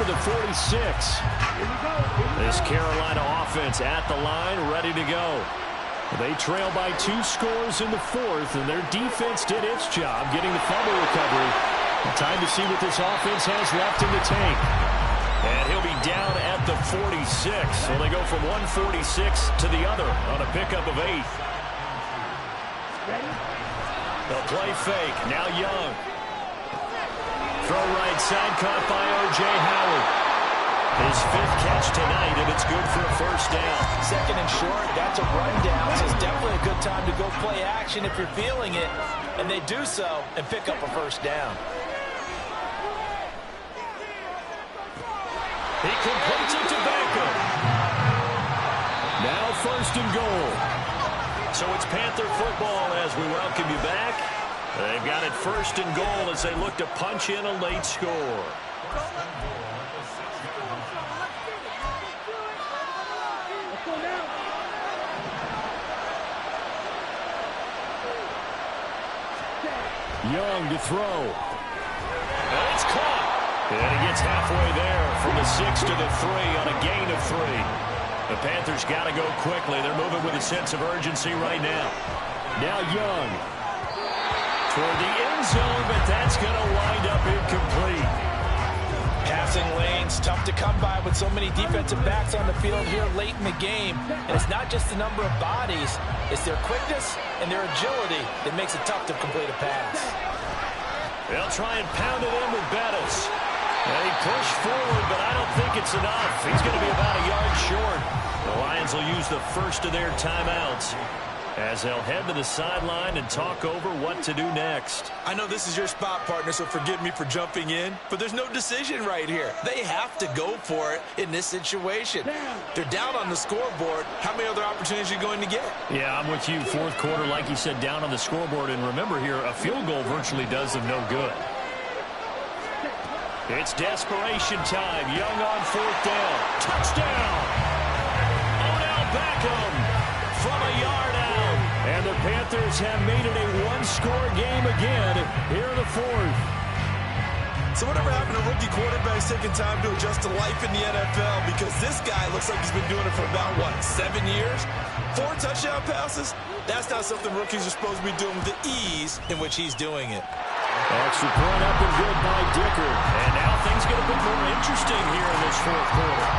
to the 46. This Carolina offense at the line, ready to go. They trail by 2 scores in the 4th, and their defense did its job getting the fumble recovery. Time to see what this offense has left in the tank. And he'll be down at the 46. So they go from 146 to the other on a pickup of 8. They'll play fake. Now Young. Throw right side, caught by O.J. Howard. His 5th catch tonight, and it's good for a 1st down. Second and short, that's a rundown, so it's definitely a good time to go play action if you're feeling it. And they do so and pick up a 1st down. He completes it to Beckham. Now 1st and goal. So it's Panther football as we welcome you back. They've got it 1st and goal as they look to punch in a late score. Young to throw. And it's caught. And he gets halfway there from the 6 to the 3 on a gain of 3. The Panthers got to go quickly. They're moving with a sense of urgency right now. Now Young. Toward the end zone, but that's going to wind up incomplete. Passing lanes, tough to come by with so many defensive backs on the field here late in the game. And it's not just the number of bodies, it's their quickness and their agility that makes it tough to complete a pass. They'll try and pound it in with Bettis. And he pushed forward, but I don't think it's enough. He's going to be about a yard short. The Lions will use the first of their timeouts. as they'll head to the sideline and talk over what to do next. I know this is your spot, partner, so forgive me for jumping in, but there's no decision right here. They have to go for it in this situation. They're down on the scoreboard. How many other opportunities are you going to get? Yeah, I'm with you. Fourth quarter, like you said, down on the scoreboard. And remember here, a field goal virtually does them no good. It's desperation time. Young on fourth down. Touchdown! Odell Beckham from a yard out. And the Panthers have made it a one-score game again here in the fourth. So whatever happened to rookie quarterbacks taking time to adjust to life in the NFL? Because this guy looks like he's been doing it for about, 7 years? 4 touchdown passes? That's not something rookies are supposed to be doing with the ease in which he's doing it. Extra point up and good by Dicker. And now things get a bit more interesting here in this fourth quarter.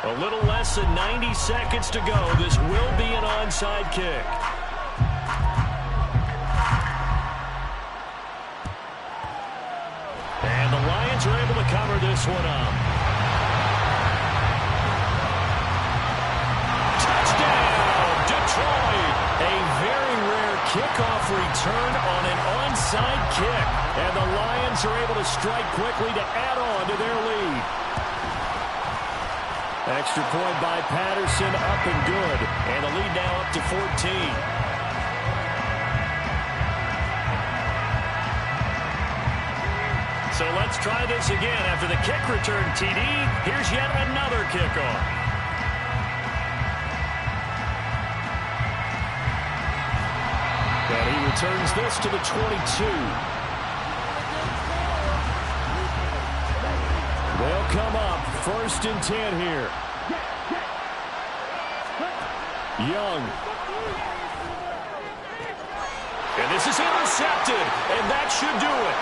A little less than 90 seconds to go. This will be an onside kick. And the Lions are able to cover this one up. Touchdown, Detroit! A very rare kickoff return on an onside kick. And the Lions are able to strike quickly to add on to their lead. Extra point by Patterson, up and good. And the lead now up to 14. So let's try this again. After the kick return TD, here's yet another kickoff. And he returns this to the 22. They'll come up 1st and 10 here. Young. And this is intercepted, and that should do it.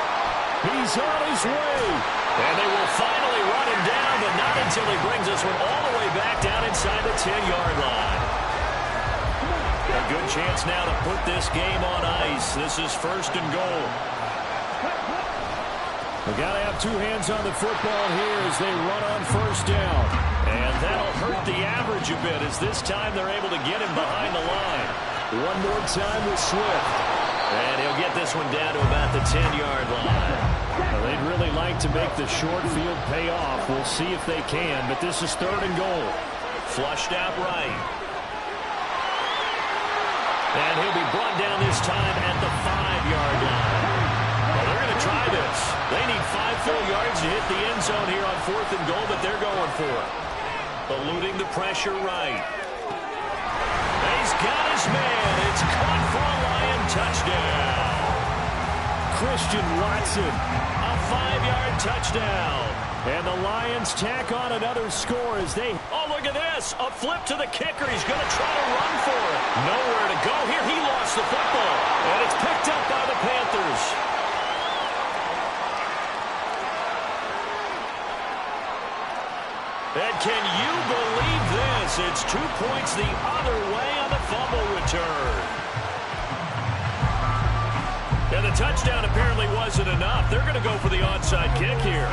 He's on his way. And they will finally run him down, but not until he brings this one all the way back down inside the 10-yard line. A good chance now to put this game on ice. This is 1st and goal. We've got to have two hands on the football here as they run on 1st down. And that'll hurt the average a bit as this time they're able to get him behind the line. One more time with Swift. And he'll get this one down to about the 10-yard line. Well, they'd really like to make the short field pay off. We'll see if they can, but this is 3rd and goal. Flushed out right. And he'll be brought down this time at the 5-yard line. Well, they're going to try this. They need 5 full yards to hit the end zone here on 4th and goal, but they're going for it. Eluding the pressure right. He's got his man. It's caught for a Lion touchdown. Christian Watson, a 5-yard touchdown. And the Lions tack on another score as they... Oh, look at this. A flip to the kicker. He's going to try to run for it. Nowhere to go here. He lost the football. And it's picked up by the Panthers. And can you believe this? It's 2 points the other way on the fumble return. And the touchdown apparently wasn't enough. They're going to go for the onside kick here.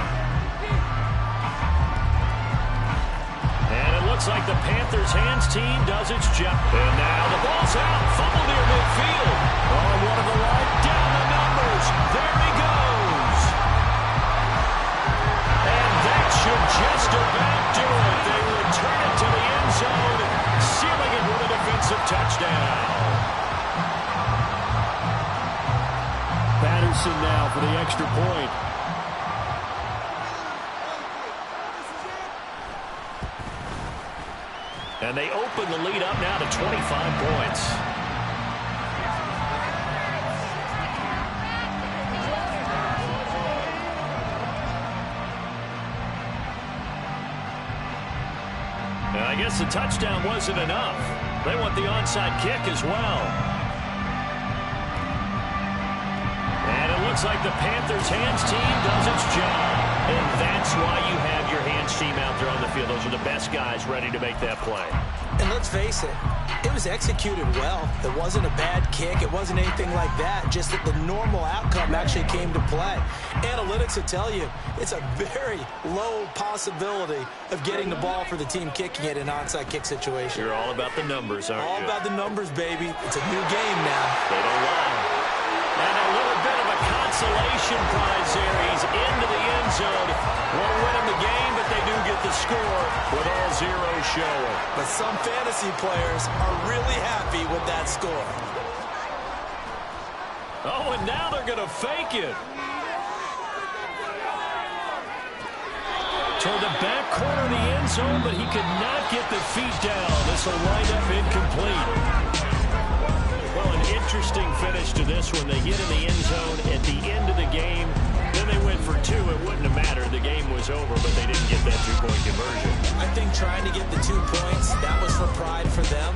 And it looks like the Panthers' hands team does its job. And now the ball's out. Fumble near midfield. On one of the line. Down the numbers. There he goes. And that should just about do it. They return it to the end zone, sealing it with a defensive touchdown. Patterson now for the extra point. And they open the lead up now to 25 points. And I guess the touchdown wasn't enough. They want the onside kick as well. And it looks like the Panthers' hands team does its job. And that's why you have your hands each team out there on the field. Those are the best guys ready to make that play. And let's face it, it was executed well. It wasn't a bad kick. It wasn't anything like that. Just that the normal outcome actually came to play. Analytics will tell you it's a very low possibility of getting the ball for the team kicking it in an onside kick situation. You're all about the numbers, aren't you? All about the numbers, baby. It's a new game now. They don't lie. And a little bit of a consolation prize there. He's into the end zone. Won't win him the game, but they do get the score with all zeros showing. But some fantasy players are really happy with that score. Oh, and now they're going to fake it. Toward the back corner of the end zone, but he could not get the feet down. This will wind up incomplete. Well, an interesting finish to this one. They hit in the end zone at the end of the game. Then they went for two. It wouldn't have mattered. The game was over, but they didn't get that two-point conversion. I think trying to get the 2 points, that was for pride for them.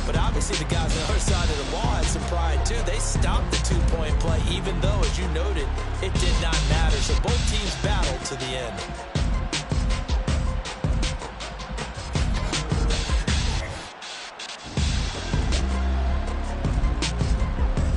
But obviously the guys on the other side of the ball had some pride, too. They stopped the 2-point play, even though, as you noted, it did not matter. So both teams battled to the end.